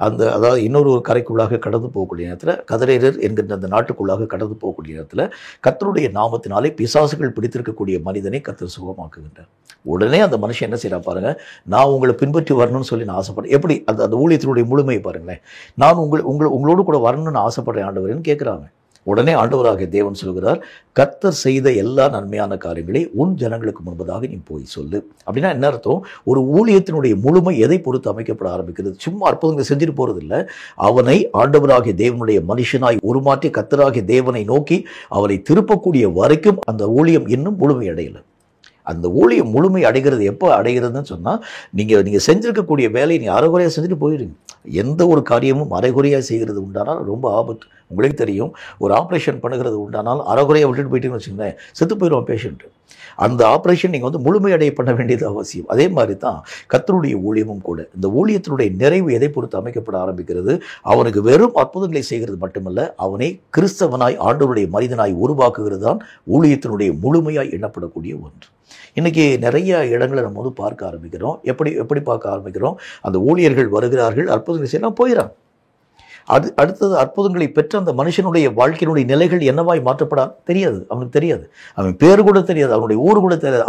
அதாவது இன்னொரு கரைக்குள்ளாக கடந்து போகக்கூடிய நேரத்தில், கதரேரர் என்கின்ற அந்த நாட்டுக்குள்ளாக கடந்து போகக்கூடிய நேரத்தில் கர்த்தருடைய நாமத்தினாலே பிசாசுகள் பிடித்திருக்கக்கூடிய மனிதனை கர்த்தர் சுகமாக்குகின்றார். உடனே அந்த மனுஷன் என்ன செய்யறா பாருங்க, நான் உங்களை பின்பற்றி வரணும்னு சொல்லி நான் ஆசைப்படுறேன். எப்படி அந்த ஊழியத்தினுடைய முழுமையை பாருங்களேன். நான் உங்களோடு கூட வரணும்னு ஆசைப்படுறேன் ஆண்டவரேன்னு கேட்குறாங்க. உடனே ஆண்டவராகிய தேவன் சொல்கிறார், கர்த்தர் செய்த எல்லா நன்மையான காரியங்களை உன் ஜனங்களுக்கு முன்பதாக நீ போய் சொல்லு. அப்படின்னா என்ன அர்த்தம்? ஒரு ஊழியத்தினுடைய முழுமை எதை பொறுத்து அமைக்கப்பட ஆரம்பிக்கிறது? சும்மா அற்புதங்களை செஞ்சுட்டு போறதில்லை. அவனை ஆண்டவராகிய தேவனுடைய மனுஷனாய் உருமாற்றி கர்த்தராகிய தேவனை நோக்கி அவரை திருப்பக்கூடிய வரைக்கும் அந்த ஊழியம் இன்னும் முழுமை அடையலை. அந்த ஊழியம் முழுமை அடைகிறது எப்போ அடைகிறதுன்னு சொன்னால், நீங்கள் செஞ்சிருக்கக்கூடிய வேலையை நீங்கள் அரைகுறையாக செஞ்சுட்டு போயிடுங்க. எந்த ஒரு காரியமும் அரைகுறையாக செய்கிறது உண்டானால் ரொம்ப ஆபத்து. உங்களுக்கு தெரியும், ஒரு ஆப்ரேஷன் பண்ணுகிறது உண்டானால் அரைகுறையாக விட்டுட்டு போயிட்டீங்கன்னு வச்சுக்கோங்களேன், செத்து போயிடுவான் பேஷண்ட்டு. அந்த ஆப்ரேஷன் நீங்கள் முழுமையடைய பண்ண வேண்டியது அவசியம். அதே மாதிரி தான் கர்த்தருடைய ஊழியமும் கூட. இந்த ஊழியத்தினுடைய நிறைவு எதை பொறுத்து அமைக்கப்பட ஆரம்பிக்கிறது? அவனுக்கு வெறும் அற்புதங்களை செய்கிறது மட்டுமல்ல, அவனை கிறிஸ்தவனாய் ஆண்டவருடைய மனிதனாய் உருவாக்குகிறது தான் ஊழியத்தினுடைய முழுமையாய் எண்ணப்படக்கூடிய ஒன்று. இன்றைக்கி நிறைய இடங்களை நம்ம பார்க்க ஆரம்பிக்கிறோம். எப்படி பார்க்க ஆரம்பிக்கிறோம்? அந்த ஊழியர்கள் வருகிறார்கள், அற்புதங்களை செய்யலாம், போயிடறாங்க. அடுத்தது அற்புதங்களை பெற்ற அந்த மனுஷனுடைய வாழ்க்கையினுடைய நிலைகள் என்னவாய் மாற்றப்படா தெரியாது, அவனுக்கு தெரியாது. அவன் பேர் கூட தெரியாது, அவனுடைய ஊர் கூட தெரியாது.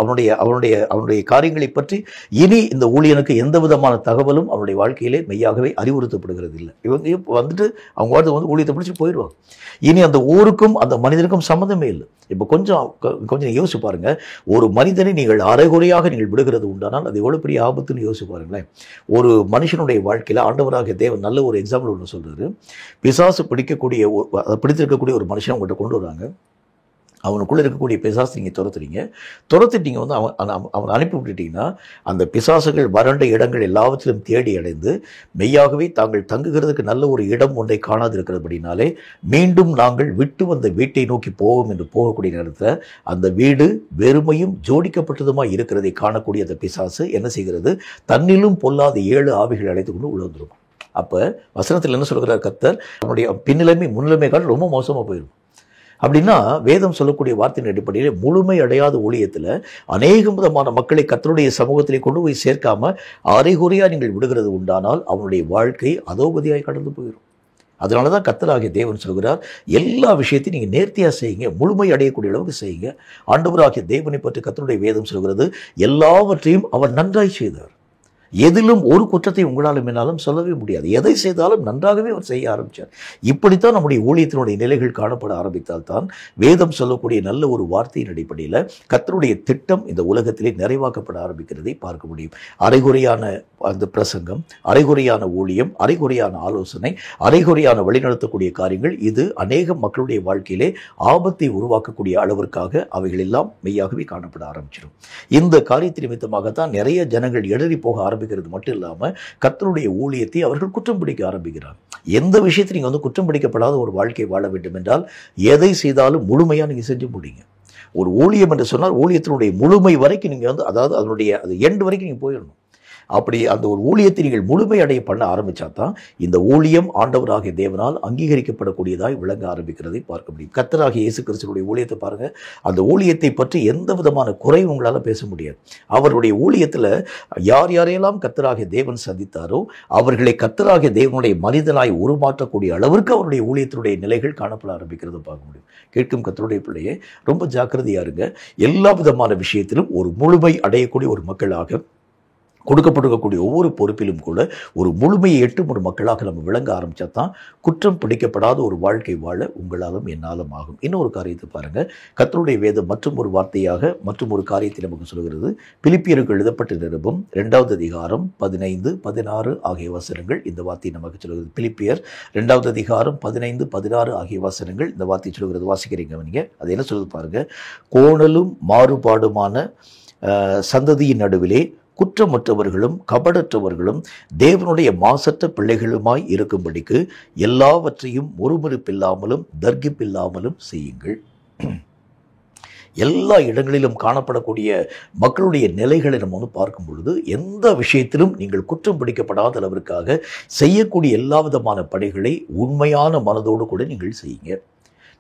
அவனுடைய காரியங்களை பற்றி இனி இந்த ஊழியனுக்கு எந்த விதமான தகவலும் அவனுடைய வாழ்க்கையிலே மெய்யாகவே அறிவுறுத்தப்படுகிறது இல்லை. இவங்க வந்துட்டு அவங்க வாழ்த்து ஊழியத்தை பிடிச்சி போயிடுவாங்க. இனி அந்த ஊருக்கும் அந்த மனிதனுக்கும் சம்மந்தமே இல்லை. இப்போ கொஞ்சம் யோசிச்சு பாருங்க. ஒரு மனிதனை நீங்கள் அரைகுறையாக நீங்கள் விடுகிறது உண்டானால் அது எவ்வளோ பெரிய ஆபத்துன்னு யோசிச்சு பாருங்களேன். ஒரு மனுஷனுடைய வாழ்க்கையில் ஆண்டவராகிய தேவன் நல்ல ஒரு எக்ஸாம்பிள் ஒன்று சொல்றாரு. பிசாசு பிடித்திருக்கக்கூடிய ஒரு மனுஷன் உங்கள்கிட்ட கொண்டு வராங்க. அவனுக்குள்ளே இருக்கக்கூடிய பிசாசு நீங்கள் துரத்துட்டீங்க அவனை அனுப்பி விட்டுட்டீங்கன்னா, அந்த பிசாசுகள் வறண்ட இடங்கள் எல்லாவற்றிலும் தேடி அடைந்து மெய்யாகவே தாங்கள் தங்குகிறதுக்கு நல்ல ஒரு இடம் ஒன்றை காணாதிருக்கிறபடினாலே மீண்டும் நாங்கள் விட்டு வந்த வீட்டை நோக்கி போவோம் என்று போகக்கூடிய நேரத்தில் அந்த வீடு வெறுமையும் ஜோடிக்கப்பட்டதுமாய் இருக்கிறதை காணக்கூடிய அந்த பிசாசு என்ன செய்கிறது? தன்னிலும் பொல்லாத 7 ஆவிகள் அழைத்து கொண்டு உள்ள வந்துடும். அப்போ வசனத்தில் என்ன சொல்கிறார் கர்த்தர்? அவனுடைய பின்னிலைமை முன்னிலைமை கால ரொம்ப மோசமாக போயிடும். அப்படின்னா வேதம் சொல்லக்கூடிய வார்த்தையின் அடிப்படையில் முழுமை அடையாத ஊழியத்தில் அநேக விதமான மக்களை கர்த்தருடைய சமூகத்திலே கொண்டு போய் சேர்க்காம அரைகுறையாக நீங்கள் விடுகிறது உண்டானால் அவனுடைய வாழ்க்கை அதோகதியாய் கடந்து போயிடும். அதனால தான் கர்த்தராகிய தேவன் சொல்கிறார், எல்லா விஷயத்தையும் நீங்கள் நேர்த்தியாக செய்யுங்க, முழுமை அடையக்கூடிய அளவுக்கு செய்யுங்க. ஆண்டவராகிய தேவனை பற்றி கர்த்தருடைய வேதம் சொல்கிறது, எல்லாவற்றையும் அவர் நன்றாய் செய்தார். எதிலும் ஒரு குற்றத்தை உங்களாலும் என்னாலும் சொல்லவே முடியாது. எதை செய்தாலும் நன்றாகவே அவர் செய்ய ஆரம்பித்தார். இப்படித்தான் நம்முடைய ஊழியத்தினுடைய நிலைகள் காணப்பட ஆரம்பித்தால்தான் வேதம் சொல்லக்கூடிய நல்ல ஒரு வார்த்தையின் அடிப்படையில் கர்த்தருடைய திட்டம் இந்த உலகத்திலே நிறைவாக்கப்பட ஆரம்பிக்கிறதை பார்க்க முடியும். அரைகுறையான அந்த பிரசங்கம், அரைகுறையான ஊழியம், அரைகுறையான ஆலோசனை, அரைகுறையான வழிநடத்தக்கூடிய காரியங்கள், இது அநேக மக்களுடைய வாழ்க்கையிலே ஆபத்தை உருவாக்கக்கூடிய அளவிற்காக அவைகள் எல்லாம் மெய்யாகவே காணப்பட ஆரம்பிச்சிடும். இந்த காரியத்தின் நிமித்தமாகத்தான் நிறைய ஜனங்கள் இடறி போக ஆரம்பிக்கிறது மட்டும் இல்லாமல் கர்த்தருடைய ஊழியத்தை அவர்கள் குற்றம் பிடிக்க ஆரம்பிக்கிறார். எந்த விஷயத்தை நீங்கள் வந்து குற்றம் பிடிக்கப்படாத ஒரு வாழ்க்கை வாழ வேண்டும் என்றால் எதை செய்தாலும் முழுமையாக நீங்கள் செஞ்சு முடிங்க. ஒரு ஊழியம் என்று சொன்னால் ஊழியத்தினுடைய முழுமை வரைக்கும் நீங்கள் வந்து, அதாவது அதனுடைய அது எண்டு வரைக்கும் நீங்கள் போயிடணும். அப்படி அந்த ஒரு ஊழியத்தை நீங்கள் முழுமையடைய பண்ண ஆரம்பித்தா தான் இந்த ஊழியம் ஆண்டவராகிய தேவனால் அங்கீகரிக்கப்படக்கூடியதாய் விளங்க ஆரம்பிக்கிறதை பார்க்க முடியும். கர்த்தராகிய இயேசு கிறிஸ்துவினுடைய ஊழியத்தை பாருங்கள். அந்த ஊழியத்தை பற்றி எந்த விதமான குறை உங்களால் பேச முடியாது. அவருடைய ஊழியத்தில் யார் யாரையெல்லாம் கர்த்தராகிய தேவன் சந்தித்தாரோ அவர்களை கர்த்தராகிய தேவனுடைய மனிதனாய் உருமாற்றக்கூடிய அளவிற்கு அவருடைய ஊழியத்தினுடைய நிலைகள் காணப்பட ஆரம்பிக்கிறத பார்க்க முடியும். கேட்கும் கர்த்தருடைய பிள்ளையே, ரொம்ப ஜாக்கிரதையாக இருங்க. எல்லா விதமான விஷயத்திலும் ஒரு முழுமை அடையக்கூடிய ஒரு மக்களாக, கொடுக்கப்பட்டிருக்கக்கூடிய ஒவ்வொரு பொறுப்பிலும் கூட ஒரு முழுமையை எட்டும் ஒரு மக்களாக நம்ம விளங்க ஆரம்பித்தா தான் குற்றம் பிடிக்கப்படாத ஒரு வாழ்க்கை வாழ உங்களாலும் என்னாலும் ஆகும். இன்னொரு காரியத்தை பாருங்கள். கர்த்தருடைய வேதம் மற்றும் ஒரு வார்த்தையாக மற்றும் ஒரு காரியத்தை நமக்கு சொல்கிறது. பிலிப்பியருக்கு எழுதப்பட்ட நிருபம் 2வது அதிகாரம் 15, 16 ஆகிய வசனங்கள் இந்த வார்த்தை நமக்கு சொல்கிறது. பிலிப்பியர் 2வது அதிகாரம் 15, 16 ஆகிய வசனங்கள் இந்த வார்த்தை சொல்கிறது. வாசிக்கிறீங்க நீங்கள், அது என்ன சொல்லுது பாருங்கள். கோணலும் மாறுபாடுமான சந்ததியின் நடுவிலே குற்றமற்றவர்களும் கபடற்றவர்களும் தேவனுடைய மாசற்ற பிள்ளைகளுமாய் இருக்கும்படிக்கு எல்லாவற்றையும் முறுமுறுப்பில்லாமலும் தர்கிப்பில்லாமலும் செய்யுங்கள். எல்லா இடங்களிலும் காணப்படக்கூடிய மக்களுடைய நிலைகளை நம்ம வந்து பார்க்கும் பொழுது எந்த விஷயத்திலும் நீங்கள் குற்றம் பிடிக்கப்படாத அளவிற்காக செய்யக்கூடிய எல்லா விதமான பணிகளை உண்மையான மனதோடு கூட நீங்கள் செய்யுங்க.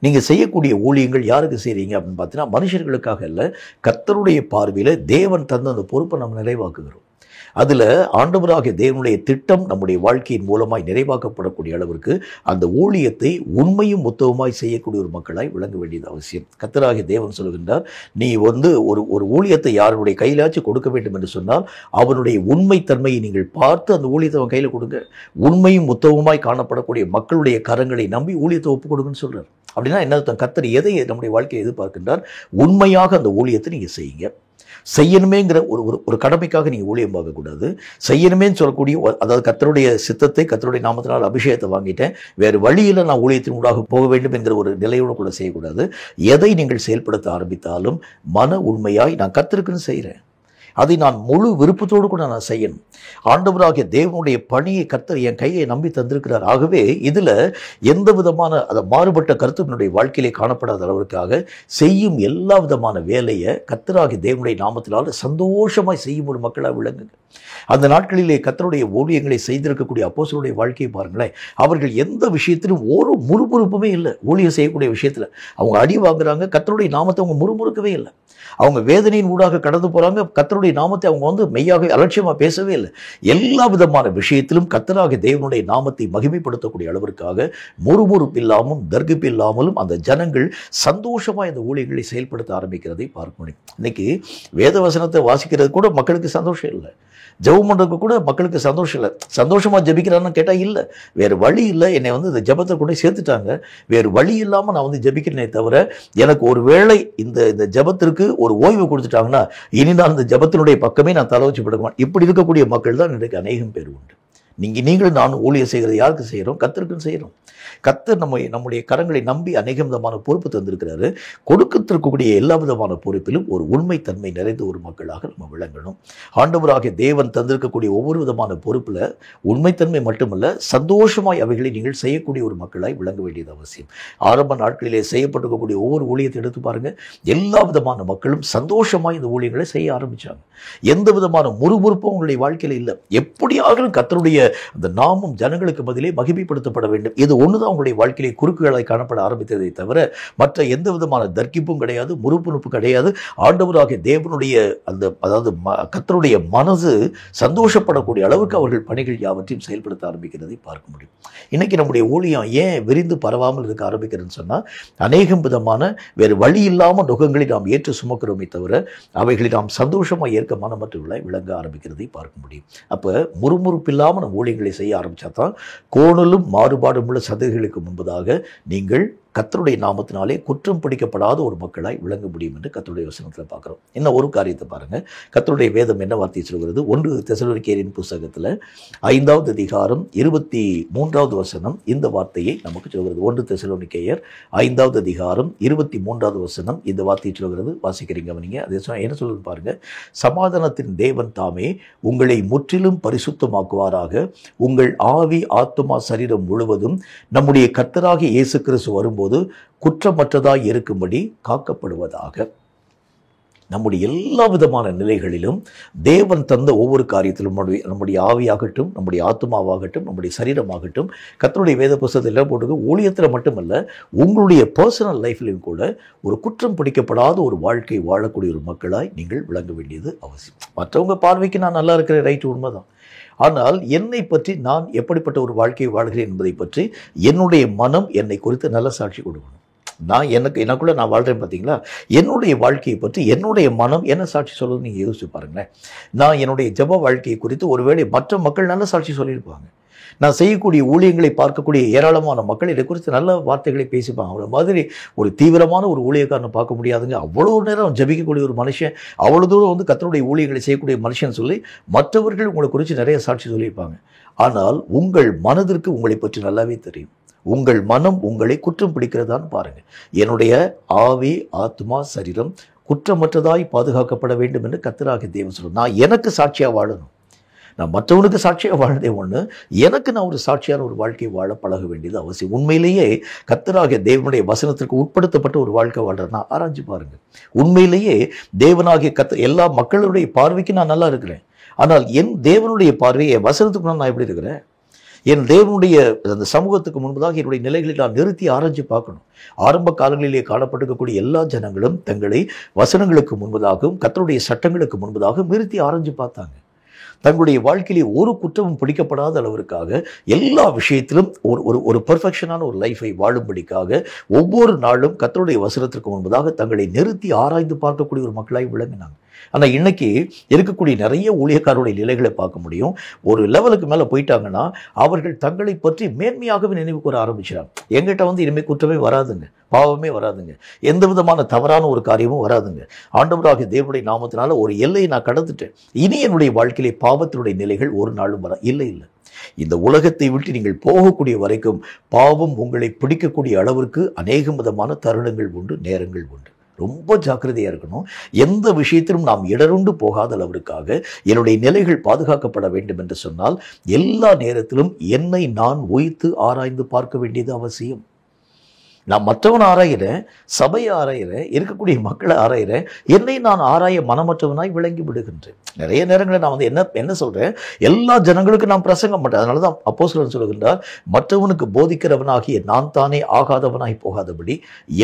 நீங்கள் செய்யக்கூடிய ஊழியங்கள் யாருக்கு செய்கிறீங்க அப்படின்னு பார்த்தீங்கன்னா மனுஷர்களுக்காக இல்லை, கர்த்தருடைய பார்வையில் தேவன் தந்த அந்த பொறுப்பை நம்ம நிறைவாக்குகிறோம். அதில் ஆண்டவராகிய தேவனுடைய திட்டம் நம்முடைய வாழ்க்கையின் மூலமாய் நிறைவாக்கப்படக்கூடிய அளவிற்கு அந்த ஊழியத்தை உண்மையும் உத்தவமாய் செய்யக்கூடிய ஒரு மக்களாய் விளங்க வேண்டியது அவசியம். கர்த்தராகிய தேவன் சொல்கின்றார், நீ வந்து ஒரு ஊழியத்தை யாருடைய கையிலாச்சும் கொடுக்க வேண்டும் என்று சொன்னால் அவனுடைய உண்மைத்தன்மையை நீங்கள் பார்த்து அந்த ஊழியத்தை அவன் கையில் கொடுங்க. உண்மையும் உத்தவமாய் காணப்படக்கூடிய மக்களுடைய கரங்களை நம்பி ஊழியத்தை ஒப்புக் கொடுங்கன்னு சொல்கிறார். அப்படின்னா என்ன அர்த்தம்? கர்த்தர் எதை நம்முடைய வாழ்க்கையை எதிர்பார்க்கின்றார்? உண்மையாக அந்த ஊழியத்தை நீங்கள் செய்யுங்க. செய்யணுமேங்கிற ஒரு கடமைக்காக நீங்கள் ஊழியம் பார்க்கக்கூடாது. செய்யணுமேன்னு சொல்லக்கூடிய, அதாவது கர்த்தருடைய சித்தத்தை, கர்த்தருடைய நாமத்தினால் அபிஷேகத்தை வாங்கிட்டேன், வேறு வழியில் நான் ஊழியத்தின் ஊடாக போக வேண்டும் என்கிற ஒரு நிலையோடு கூட செய்யக்கூடாது. எதை நீங்கள் செயல்படுத்த ஆரம்பித்தாலும் மன உண்மையாய் நான் கர்த்தருக்குன்னு செய்கிறேன், அதை நான் முழு விருப்பத்தோடு கூட நான் செய்யணும். ஆண்டவராகிய தேவனுடைய பணியை கர்த்தர் என் கையை நம்பி தந்திருக்கிறார். ஆகவே இதில் எந்த விதமான அதை மாறுபட்ட கருத்து என்னுடைய வாழ்க்கையிலே காணப்படாத அளவிற்காக செய்யும் எல்லா விதமான வேலையை கர்த்தராகிய தேவனுடைய நாமத்தினால் சந்தோஷமாய் செய்யும் ஒரு மக்களாக விளங்குங்க. அந்த நாட்களிலே கர்த்தருடைய ஊழியங்களை செய்திருக்கக்கூடிய அப்போஸ்தலருடைய வாழ்க்கையை பாருங்களேன். அவர்கள் எந்த விஷயத்திலும் ஒரு முறுமுறுப்புமே இல்லை. ஊழியம் செய்யக்கூடிய விஷயத்தில் அவங்க அடி வாங்குறாங்க, கர்த்தருடைய நாமத்தை அவங்க முறுமுறுக்கவே இல்லை. அவங்க வேதனையின் ஊடாக கடந்து போகிறாங்க, கர்த்தருடைய நாமத்தை அவங்க வந்து மெய்யாக அலட்சியமாக பேசவே இல்லை. எல்லா விதமான விஷயத்திலும் கர்த்தராகிய தேவனுடைய நாமத்தை மகிமைப்படுத்தக்கூடிய அளவிற்காக முறுமுறுப்பில்லாமலும் தர்கிப்பில்லாமலும் அந்த ஜனங்கள் சந்தோஷமாக இந்த ஊழியர்களை செயல்படுத்த ஆரம்பிக்கிறதை பார்க்க முடியும். இன்னைக்கு வேத வசனத்தை வாசிக்கிறது கூட மக்களுக்கு சந்தோஷம் இல்லை. ஜெபம் பண்ணுறதுக்கு கூட மக்களுக்கு சந்தோஷம் இல்லை. சந்தோஷமாக ஜெபிக்கிறான்னு கேட்டால் இல்லை, வேறு வழி இல்லை, என்னை வந்து இந்த ஜெபத்தை கூட சேர்த்துட்டாங்க, வேறு வழி இல்லாமல் நான் வந்து ஜெபிக்கிறேனே தவிர எனக்கு ஒரு வேளை இந்த ஜெபத்திற்கு ஒரு ஓய்வு கொடுத்துட்டாங்கன்னா இனி நான் இந்த ஜெபத்தினுடைய பக்கமே நான் தலை வச்சு படுக்குவேன். இப்படி இருக்கக்கூடிய மக்கள் தான் இன்றைக்கு அநேகம் பேர் உண்டு. நீங்களும் நானும் ஊழியம் செய்கிறது யாருக்கு செய்கிறோம்? கர்த்தருக்குன்னு செய்கிறோம். கர்த்தர் நம்முடைய கரங்களை நம்பி அநேக விதமான பொறுப்பு தந்திருக்கிறாரு. கொடுக்கத்திருக்கக்கூடிய எல்லா விதமான பொறுப்பிலும் ஒரு உண்மைத்தன்மை நிறைந்த ஒரு மக்களாக நம்ம விளங்கணும். ஆண்டவராகிய தேவன் தந்திருக்கக்கூடிய ஒவ்வொரு விதமான பொறுப்பில் உண்மைத்தன்மை மட்டுமல்ல, சந்தோஷமாய் அவைகளை நீங்கள் செய்யக்கூடிய ஒரு மக்களாய் விளங்க வேண்டியது அவசியம். ஆரம்ப நாட்களிலே செய்யப்பட்டிருக்கக்கூடிய ஒவ்வொரு ஊழியத்தை எடுத்து பாருங்கள். எல்லா விதமான மக்களும் சந்தோஷமாய் இந்த ஊழியங்களை செய்ய ஆரம்பித்தாங்க. எந்த விதமான முறுமுறுப்பும் உங்களுடைய வாழ்க்கையில் இல்லை. எப்படியாகவும் கர்த்தருடைய அந்த நாமம் ஜனங்களுக்கு பதிலே மகிமைப்படுத்தப்பட வேண்டும். இது ஒண்ணுதான் உங்களுடைய வாழ்க்கையிலே குறுக்குகளாய் காணப்பட ஆரம்பித்ததை தவிர மற்ற எந்த விதமான தர்க்கிப்பும் கிடையாது, முறுப்புணுப்பு கிடையாது. ஆண்டவராகிய தேவனுடைய அந்த கர்த்தருடைய மனது சந்தோஷப்படக்கூடிய அளவுக்கு அவர்கள் பணிகள் யாவற்றையும் செயல்படுத்த ஆரம்பிக்கிறதை பார்க்க முடியும். இன்னைக்கு நம்முடைய ஊழியம் ஏன் விரிந்து பரவாமல் இருக்க ஆரம்பிக்கிறதுன்னு சொன்னால், அநேகம் விதமான வேறு வழி இல்லாமல் நுகங்களை நாம் ஏற்று சுமக்கிறோமே தவிர அவைகளை நாம் சந்தோஷமாக ஏற்க மனமற்றவர்களாய் விளங்க ஆரம்பிக்கிறதை பார்க்க முடியும். அப்போ முறுமுறுப்பு இல்லாமல் நம்ம ஊழியங்களை செய்ய ஆரம்பித்தா தான் கோணலும் மாறுபாடும் உள்ள சந்ததிகளுக்கு முன்பதாக நீங்கள் கர்த்தருடைய நாமத்தினாலே குற்றம் பிடிக்கப்படாத ஒரு மக்களாய் விளங்க முடியும் என்று கர்த்தருடைய வசனத்தில் பார்க்குறோம். இன்னும் ஒரு காரியத்தை பாருங்கள். கர்த்தருடைய வேதம் என்ன வார்த்தை சொல்கிறது? 1 தெசலோனிக்கேயரின் புத்தகத்தில் 5வது அதிகாரம் 23வது வசனம் இந்த வார்த்தையை நமக்கு சொல்கிறது. 1 தெசலோனிக்கேயர் 5வது அதிகாரம் 23வது வசனம் இந்த வார்த்தையை சொல்கிறது. வாசிக்கிறீங்க நீங்க. அது என்ன சொல்லுது பாருங்க. சமாதானத்தின் தேவன் தாமே உங்களை முற்றிலும் பரிசுத்தமாக்குவாராக. உங்கள் ஆவி, ஆத்துமா, சரீரம் முழுவதும் நம்முடைய கர்த்தராகிய இயேசு கிறிஸ்து வரும்போது குற்றமற்றதாய் இருக்கும்படி காக்கப்படுவதாக. நம்முடைய எல்லா விதமான நிலைகளிலும் தேவன் தந்த ஒவ்வொரு காரியத்திலும் நம்முடைய ஆவியாகட்டும், நம்முடைய ஆத்மாவாகட்டும், நம்முடைய சரீரமாகட்டும், கர்த்தருடைய வேத புத்தகத்தில் எல்லாம் போட்டு ஊழியத்தில் மட்டுமல்ல, உங்களுடைய பர்சனல் லைஃப்லையும் கூட ஒரு குற்றம் பிடிக்கப்படாத ஒரு வாழ்க்கை வாழக்கூடிய ஒரு மக்களாய் நீங்கள் விளங்க வேண்டியது அவசியம். மற்றவங்க பார்வைக்கு நான் நல்லா இருக்கிற ரைட்டு, உண்மைதான். ஆனால் என்னை பற்றி நான் எப்படிப்பட்ட ஒரு வாழ்க்கையை வாழ்கிறேன் என்பதை பற்றி என்னுடைய மனம் என்னை குறித்து நல்ல சாட்சி கொடுக்கணும். எனக்குள்ள நான் வாழ்கிறேன் பார்த்தீங்களா, என்னுடைய வாழ்க்கையை பற்றி என்னுடைய மனம் என்ன சாட்சி சொல்லுன்னு நீங்கள் யோசிச்சு பாருங்களேன். நான் என்னுடைய ஜெப வாழ்க்கையை குறித்து ஒருவேளை மற்ற மக்கள் நல்ல சாட்சி சொல்லியிருப்பாங்க. நான் செய்யக்கூடிய ஊழியங்களை பார்க்கக்கூடிய ஏராளமான மக்கள் இதை குறித்து நல்ல வார்த்தைகளை பேசிப்பாங்க. அவரை மாதிரி ஒரு தீவிரமான ஒரு ஊழியக்காரனை பார்க்க முடியாதுங்க. அவ்வளோ நேரம் ஜபிக்கக்கூடிய ஒரு மனுஷன், அவ்வளோ தூரம் கர்த்தருடைய ஊழியங்களை செய்யக்கூடிய மனுஷன் சொல்லி மற்றவர்கள் உங்களை குறித்து நிறைய சாட்சி சொல்லியிருப்பாங்க. ஆனால் உங்கள் மனதிற்கு உங்களை பற்றி நல்லாவே தெரியும். உங்கள் மனம் உங்களை குற்றம் பிடிக்கிறதான்னு பாருங்கள். என்னுடைய ஆவி, ஆத்மா, சரீரம் குற்றமற்றதாய் பாதுகாக்கப்பட வேண்டும் என்று கர்த்தராகிய தேவன் சொல்லுவோம். நான் எனக்கு சாட்சியாக வாழணும். நான் மற்றவனுக்கு சாட்சியாக வாழ்ந்தே ஒன்று, எனக்கு நான் ஒரு சாட்சியான ஒரு வாழ்க்கையை வாழ பழக வேண்டியது அவசியம். உண்மையிலேயே கர்த்தராகிய தேவனுடைய வசனத்திற்கு உட்படுத்தப்பட்ட ஒரு வாழ்க்கை வாழ்றேன்னா ஆராய்ச்சி பாருங்க. உண்மையிலேயே தேவனாகிய எல்லா மக்களுடைய பார்வைக்கு நான் நல்லா இருக்கிறேன். ஆனால் என் தேவனுடைய பார்வையை வசனத்துக்கு நான் எப்படி இருக்கிறேன்? என் தேவனுடைய அந்த சமூகத்துக்கு முன்பதாக என்னுடைய நிலைகளை நான் நிறுத்தி ஆராய்ச்சி பார்க்கணும். ஆரம்ப காலங்களிலே காணப்பட்டிருக்கக்கூடிய எல்லா ஜனங்களும் தங்களை வசனங்களுக்கு முன்பதாகவும் கர்த்தருடைய சட்டங்களுக்கு முன்பதாகவும் நிறுத்தி ஆராய்ச்சி பார்த்தாங்க. தங்களுடைய வாழ்க்கையிலே ஒரு குற்றமும் பிடிக்கப்படாத அளவிற்காக எல்லா விஷயத்திலும் ஒரு பெர்ஃபெக்ஷனான ஒரு லைஃபை வாழும்படிக்காக ஒவ்வொரு நாளும் கர்த்தருடைய வசனத்திற்கு முன்பதாக தங்களை நிறுத்தி ஆராய்ந்து பார்க்கக்கூடிய ஒரு மக்களாய் விளங்கினாங்க. ஆனால் இன்னைக்கு இருக்கக்கூடிய நிறைய ஊழியக்காரருடைய நிலைகளை பார்க்க முடியும். ஒரு லெவலுக்கு மேலே போயிட்டாங்கன்னா அவர்கள் தங்களை பற்றி மேன்மையாகவே நினைவு கூற ஆரம்பிச்சிடாங்க. எங்கிட்ட இனிமேல் குற்றமே வராதுங்க, பாவமே வராதுங்க, எந்த விதமான தவறான ஒரு காரியமும் வராதுங்க. ஆண்டவராகிய தேவனுடைய நாமத்தினால ஒரு எல்லையை நான் கடந்துட்டேன். இனி என்னுடைய வாழ்க்கையிலே பாவத்தினுடைய நிலைகள் ஒரு நாளும் இல்லை. இந்த உலகத்தை விட்டு நீங்கள் போகக்கூடிய வரைக்கும் பாவம் உங்களை பிடிக்கக்கூடிய அளவிற்கு அநேக விதமான தருணங்கள் உண்டு, நேரங்கள் உண்டு. ரொம்ப ஜாக்கிரதையாக இருக்கணும். எந்த விஷயத்திலும் நாம் இடருண்டு போகாத அளவிற்காக என்னுடைய நிலைகள் பாதுகாக்கப்பட வேண்டும் என்று சொன்னால் எல்லா நேரத்திலும் என்னை நான் உய்த்து ஆராய்ந்து பார்க்க வேண்டியது அவசியம். நான் மற்றவன் ஆராயிறேன், சபையை ஆராயிறேன், இருக்கக்கூடிய மக்களை ஆராயிறேன், என்னை நான் ஆராய மனமற்றவனாய் விளங்கி விடுகின்றேன். நிறைய நேரங்களில் நான் என்ன சொல்கிறேன், எல்லா ஜனங்களுக்கும் நான் பிரசங்கம் மாட்டேன். அதனால தான் அப்போஸ்தலன் சொல்லுகின்றார், மற்றவனுக்கு போதிக்கிறவனாகிய நான் தானே ஆகாதவனாய் போகாதபடி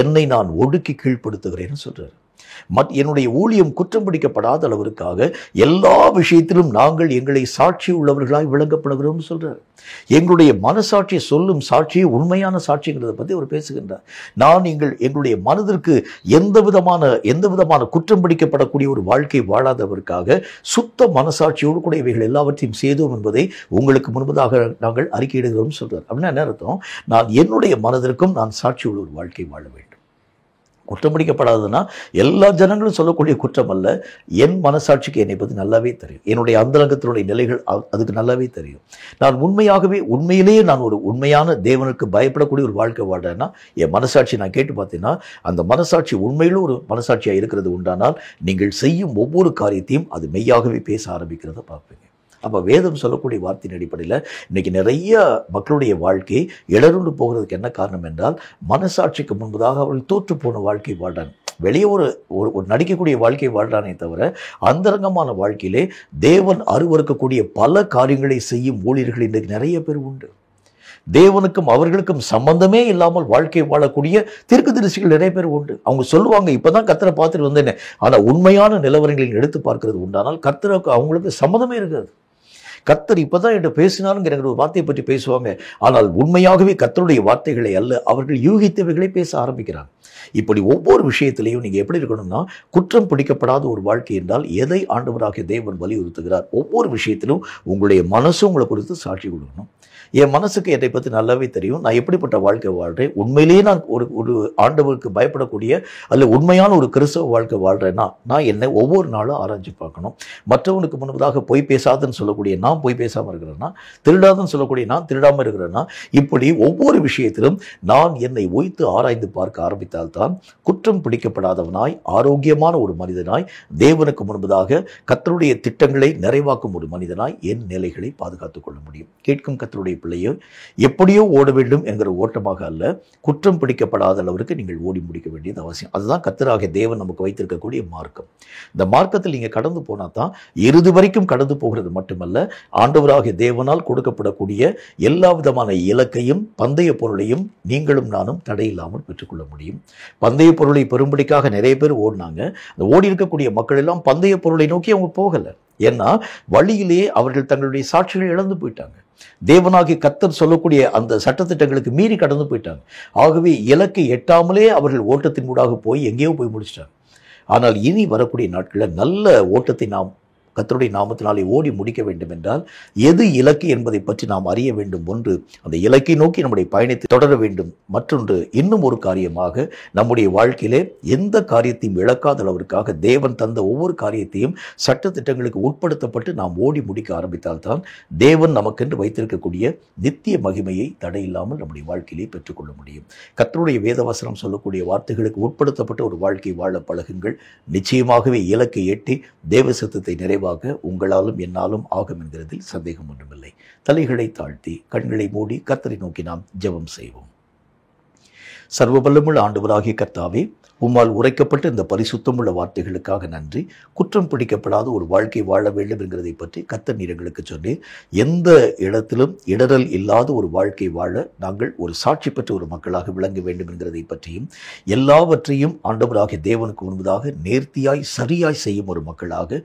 என்னை நான் ஒடுக்கி கீழ்ப்படுத்துகிறேன்னு சொல்கிறார். என்னுடைய ஊழியம் குற்றம் பிடிக்கப்படாத அளவிற்காக எல்லா விஷயத்திலும் நாங்கள் எங்களை சாட்சி உள்ளவர்களாய் விளங்கப்படுகிறோம் சொல்றார். எங்களுடைய மனசாட்சி சொல்லும் சாட்சியை உண்மையான சாட்சிங்கிறத பற்றி அவர் பேசுகின்றார். எங்களுடைய மனதிற்கு எந்த விதமான குற்றம் பிடிக்கப்படக்கூடிய ஒரு வாழ்க்கை வாழாதவருக்காக சுத்த மனசாட்சியோடு கூட இவைகள் எல்லாவற்றையும் செய்தோம் என்பதை உங்களுக்கு முன்பதாக நாங்கள் அறிக்கையிடுகிறோம் சொல்றார். அப்படின்னா என்ன அர்த்தம்? நான் என்னுடைய மனதிற்கும் நான் சாட்சி உள்ள ஒரு வாழ்க்கை வாழ வேண்டும். குற்றம் பிடிக்கப்படாதுன்னா எல்லா ஜனங்களும் சொல்லக்கூடிய குற்றம் அல்ல. என் மனசாட்சிக்கு என்னை பற்றி நல்லாவே தெரியும். என்னுடைய அந்தரங்கத்தினுடைய நிலைகள் அதுக்கு நல்லாவே தெரியும். நான் உண்மையிலேயே நான் ஒரு உண்மையான தேவனுக்கு பயப்படக்கூடிய ஒரு வாழ்க்கை வாழ்றேன்னா என் மனசாட்சி நான் கேட்டு பார்த்தீங்கன்னா அந்த மனசாட்சி உண்மையிலும் ஒரு மனசாட்சியாக இருக்கிறது உண்டானால் நீங்கள் செய்யும் ஒவ்வொரு காரியத்தையும் அது மெய்யாகவே பேச ஆரம்பிக்கிறத பார்ப்பீங்க. அப்போ வேதம் சொல்லக்கூடிய வார்த்தையின் அடிப்படையில் இன்றைக்கி நிறைய மக்களுடைய வாழ்க்கை இடருண்டு போகிறதுக்கு என்ன காரணம் என்றால் மனசாட்சிக்கு முன்பதாக அவர்கள் தோற்று போன வாழ்க்கை வாழ்றாங்க. வெளியே ஒரு ஒரு நடிக்கக்கூடிய வாழ்க்கையை வாழ்றானே தவிர அந்தரங்கமான வாழ்க்கையிலே தேவன் அருவருக்கக்கூடிய பல காரியங்களை செய்யும் ஊழியர்கள் இன்றைக்கு நிறைய பேர் உண்டு. தேவனுக்கும் அவர்களுக்கும் சம்பந்தமே இல்லாமல் வாழ்க்கை வாழக்கூடிய தீர்க்கதரிசிகள் நிறைய பேர் உண்டு. அவங்க சொல்லுவாங்க, இப்பதான் கர்த்தரை பார்த்துட்டு வந்தேன்னு. ஆனால் உண்மையான நிலவரங்களை எடுத்து பார்க்கிறது உண்டானால் கர்த்தருக்கு அவங்களுக்கு சம்மந்தமே இருக்காது. கர்த்தர் இப்பதான் என்கிட்ட பேசினாருங்கிற ஒரு வார்த்தையை பற்றி பேசுவாங்க. ஆனால் உண்மையாகவே கர்த்தருடைய வார்த்தைகளை அல்ல, அவர்கள் யூகித்தவைகளை பேச ஆரம்பிக்கிறாங்க. இப்படி ஒவ்வொரு விஷயத்திலையும் நீங்க எப்படி இருக்கணும்னா, குற்றம் பிடிக்கப்படாத ஒரு வாழ்க்கை என்றால் எதை ஆண்டவராகிய தேவன் வலியுறுத்துகிறார்? ஒவ்வொரு விஷயத்திலும் உங்களுடைய மனசு உங்களை குறித்து சாட்சி கொடுக்கணும். என் மனசுக்கு என்னை பற்றி நல்லாவே தெரியும், நான் எப்படிப்பட்ட வாழ்க்கை வாழ்கிறேன், உண்மையிலேயே நான் ஒரு ஆண்டவருக்கு பயப்படக்கூடிய அல்ல உண்மையான ஒரு கிறிஸ்தவ வாழ்க்கை வாழ்கிறேன்னா நான் என்னை ஒவ்வொரு நாளும் ஆராய்ச்சி பார்க்கணும். மற்றவனுக்கு முன்பதாக பொய் பேசாதன்னு சொல்லக்கூடிய நான் பொய் பேசாமல் இருக்கிறேன்னா, திருடாதன்னு சொல்லக்கூடிய நான் திருடாமல் இருக்கிறேன்னா, இப்படி ஒவ்வொரு விஷயத்திலும் நான் என்னை ஒய்த்து ஆராய்ந்து பார்க்க ஆரம்பித்தால்தான் குற்றம் பிடிக்கப்படாதவனாய் ஆரோக்கியமான ஒரு மனிதனாய் தேவனுக்கு முன்பதாக கர்த்தருடைய திட்டங்களை நிறைவாக்கும் ஒரு மனிதனாய் என் நிலைகளை பாதுகாத்துக் கொள்ள முடியும். கேட்கும் கர்த்தருடைய பிள்ளையோ, எப்படியோ ஓட வேண்டும் என்கிற ஓட்டமாக அல்ல, குற்றம் பிடிக்கப்படாத அளவிற்கு நீங்கள் ஓடி முடிக்க வேண்டியது அவசியம். அதுதான் கர்த்தராகிய தேவன் நமக்கு வைத்திருக்கக்கூடிய மார்க்கம். இந்த மார்க்கத்தில் நீங்கள் கடந்து போனால் தான் இறுதி வரைக்கும் கடந்து போகிறது மட்டுமல்ல, ஆண்டவராகிய தேவனால் கொடுக்கப்படக்கூடிய எல்லா விதமான இலக்கையும் பந்தய பொருளையும் நீங்களும் நானும் தடையில்லாமல் பெற்றுக்கொள்ள முடியும். பந்தய பொருளை பெறும்படிக்காக நிறைய பேர் ஓடினாங்க. அந்த ஓடி இருக்கக்கூடிய மக்கள் எல்லாம் பந்தய பொருளை நோக்கி அவங்க போகலை. ஏன்னா வழியிலேயே அவர்கள் தங்களுடைய சாட்சிகளை இழந்து போயிட்டாங்க. தேவனாகிய கர்த்தர் சொல்லக்கூடிய அந்த சட்டத்திட்டங்களுக்கு மீறி கடந்து போயிட்டாங்க. ஆகவே இலக்கை எட்டாமலே அவர்கள் ஓட்டத்தின் ஊடாக போய் எங்கேயோ போய் முடிச்சிட்டாங்க. ஆனால் இனி வரக்கூடிய நாட்களில் நல்ல ஓட்டத்தை நாம் கர்த்தருடைய நாமத்தினாலே ஓடி முடிக்க வேண்டும் என்றால் எது இலக்கு என்பதை பற்றி நாம் அறிய வேண்டும். ஒன்று, அந்த இலக்கை நோக்கி நம்முடைய பயணத்தை தொடர வேண்டும். மற்றொன்று, இன்னும் ஒரு காரியமாக நம்முடைய வாழ்க்கையிலே எந்த காரியத்தையும் இழக்காத அளவிற்காக தேவன் தந்த ஒவ்வொரு காரியத்தையும் சட்டத்திட்டங்களுக்கு உட்படுத்தப்பட்டு நாம் ஓடி முடிக்க ஆரம்பித்தால்தான் தேவன் நமக்கென்று வைத்திருக்கக்கூடிய நித்திய மகிமையை தடையில்லாமல் நம்முடைய வாழ்க்கையிலே பெற்றுக்கொள்ள முடியும். கர்த்தருடைய வேதவசனம் சொல்லக்கூடிய வார்த்தைகளுக்கு உட்படுத்தப்பட்ட ஒரு வாழ்க்கை வாழ பழகுங்கள். நிச்சயமாகவே இலக்கை எட்டி தேவ சித்தத்தை நிறைவாக உங்களாலும் என்னாலும் ஆகும் என்கிறதில் சந்தேகம் ஒன்றுமில்லை. தலைகளை தாழ்த்தி கண்களை மூடி கர்த்தரை நோக்கி நாம் ஜெபம் செய்வோம். சர்வ வல்லமுள்ள ஆண்டவராகிய கர்த்தாவே, உம்மால் உரைக்கப்பட்ட இந்த பரிசுத்தமுள்ள வார்த்தைகளுக்காக நன்றி. குற்றம் பிடிக்கப்படாத ஒரு வாழ்க்கை வாழ வேண்டும் என்கிறதை பற்றி கர்த்தர் நீர் எங்களுக்கு சொன்னீர். எந்த இடத்திலும் இடரல் இல்லாத ஒரு வாழ்க்கை வாழ நாங்கள் ஒரு சாட்சி பெற்ற ஒரு மக்களாக விளங்க வேண்டும் என்கிறதை பற்றியும், எல்லாவற்றையும் ஆண்டவராகிய தேவனுக்கு முன்பதாக நேர்த்தியாய் சரியாய் செய்யும் ஒரு மக்களாக,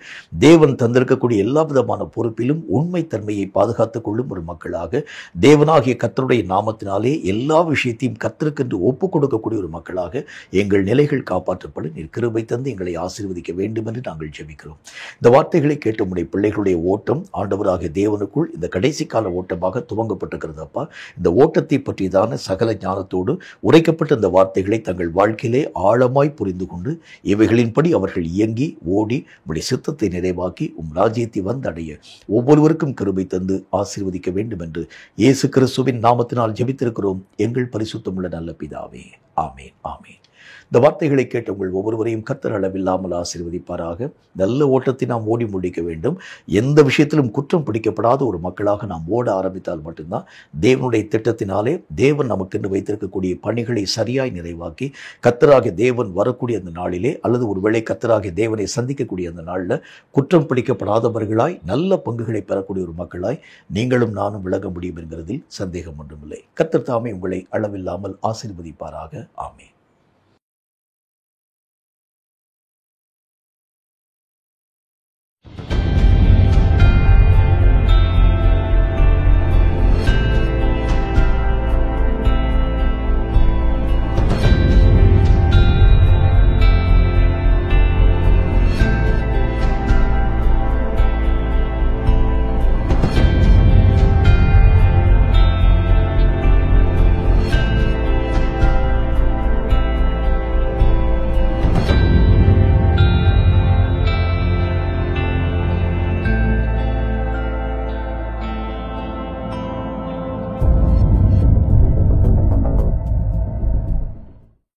தேவன் தந்திருக்கக்கூடிய எல்லா விதமான பொறுப்பிலும் உண்மை தன்மையை பாதுகாத்துக் கொள்ளும் ஒரு மக்களாக, தேவனாகிய கர்த்தருடைய நாமத்தினாலே எல்லா விஷயத்தையும் கர்த்தருக்கென்று ஒப்புக் கொடுக்கக்கூடிய ஒரு மக்களாக எங்கள் நிலைகள் காப்பாற்றப்பட நீர் கிருபை தந்து எங்களை ஆசீர்வதிக்க வேண்டும் என்று நாங்கள் ஜெபிக்கிறோம். இந்த வார்த்தைகளை கேட்ட உம்முடைய பிள்ளைகளுடைய ஓட்டம் ஆண்டவராகிய தேவனுக்குள் இந்த கடைசி கால ஓட்டமாக துவங்கப்பட்டிருக்கிறது. அப்பா, இந்த ஓட்டத்தை பற்றியதான சகல ஞானத்தோடு உரைக்கப்பட்ட இந்த வார்த்தைகளை தங்கள் வாழ்க்கையிலே ஆழமாய் புரிந்து கொண்டு இவைகளின்படி அவர்கள் இயங்கி ஓடி உம்முடைய சித்தத்தை நிறைவாக்கி ராஜ்யத்தை வந்தடைய ஒவ்வொருவருக்கும் கிருபை தந்து ஆசீர்வதிக்க வேண்டும் என்று இயேசு கிறிஸ்துவின் நாமத்தினால் ஜெபித்திருக்கிறோம் எங்கள் பரிசுத்தமுள்ள நல்ல பிதாவே. ஆமேன், ஆமேன். இந்த வார்த்தைகளை கேட்ட உங்கள் ஒவ்வொருவரையும் கர்த்தர் அளவில்லாமல் ஆசீர்வதிப்பாராக. நல்ல ஓட்டத்தை நாம் ஓடி முடிக்க வேண்டும். எந்த விஷயத்திலும் குற்றம் பிடிக்கப்படாத ஒரு மக்களாக நாம் ஓட ஆரம்பித்தால் மட்டும்தான் தேவனுடைய திட்டத்தினாலே தேவன் நமக்கென்று வைத்திருக்கக்கூடிய பணிகளை சரியாய் நிறைவாக்கி கர்த்தராகிய தேவன் வரக்கூடிய அந்த நாளிலே, அல்லது ஒருவேளை கர்த்தராகிய தேவனை சந்திக்கக்கூடிய அந்த நாளில் குற்றம் பிடிக்கப்படாதவர்களாய் நல்ல பங்குகளை பெறக்கூடிய ஒரு மக்களாய் நீங்களும் நானும் விளங்க முடியும் என்கிறதில் சந்தேகம் ஒன்றுமில்லை. கர்த்தர் தாமே உங்களை அளவில்லாமல் ஆசீர்வதிப்பாராக. ஆமென்.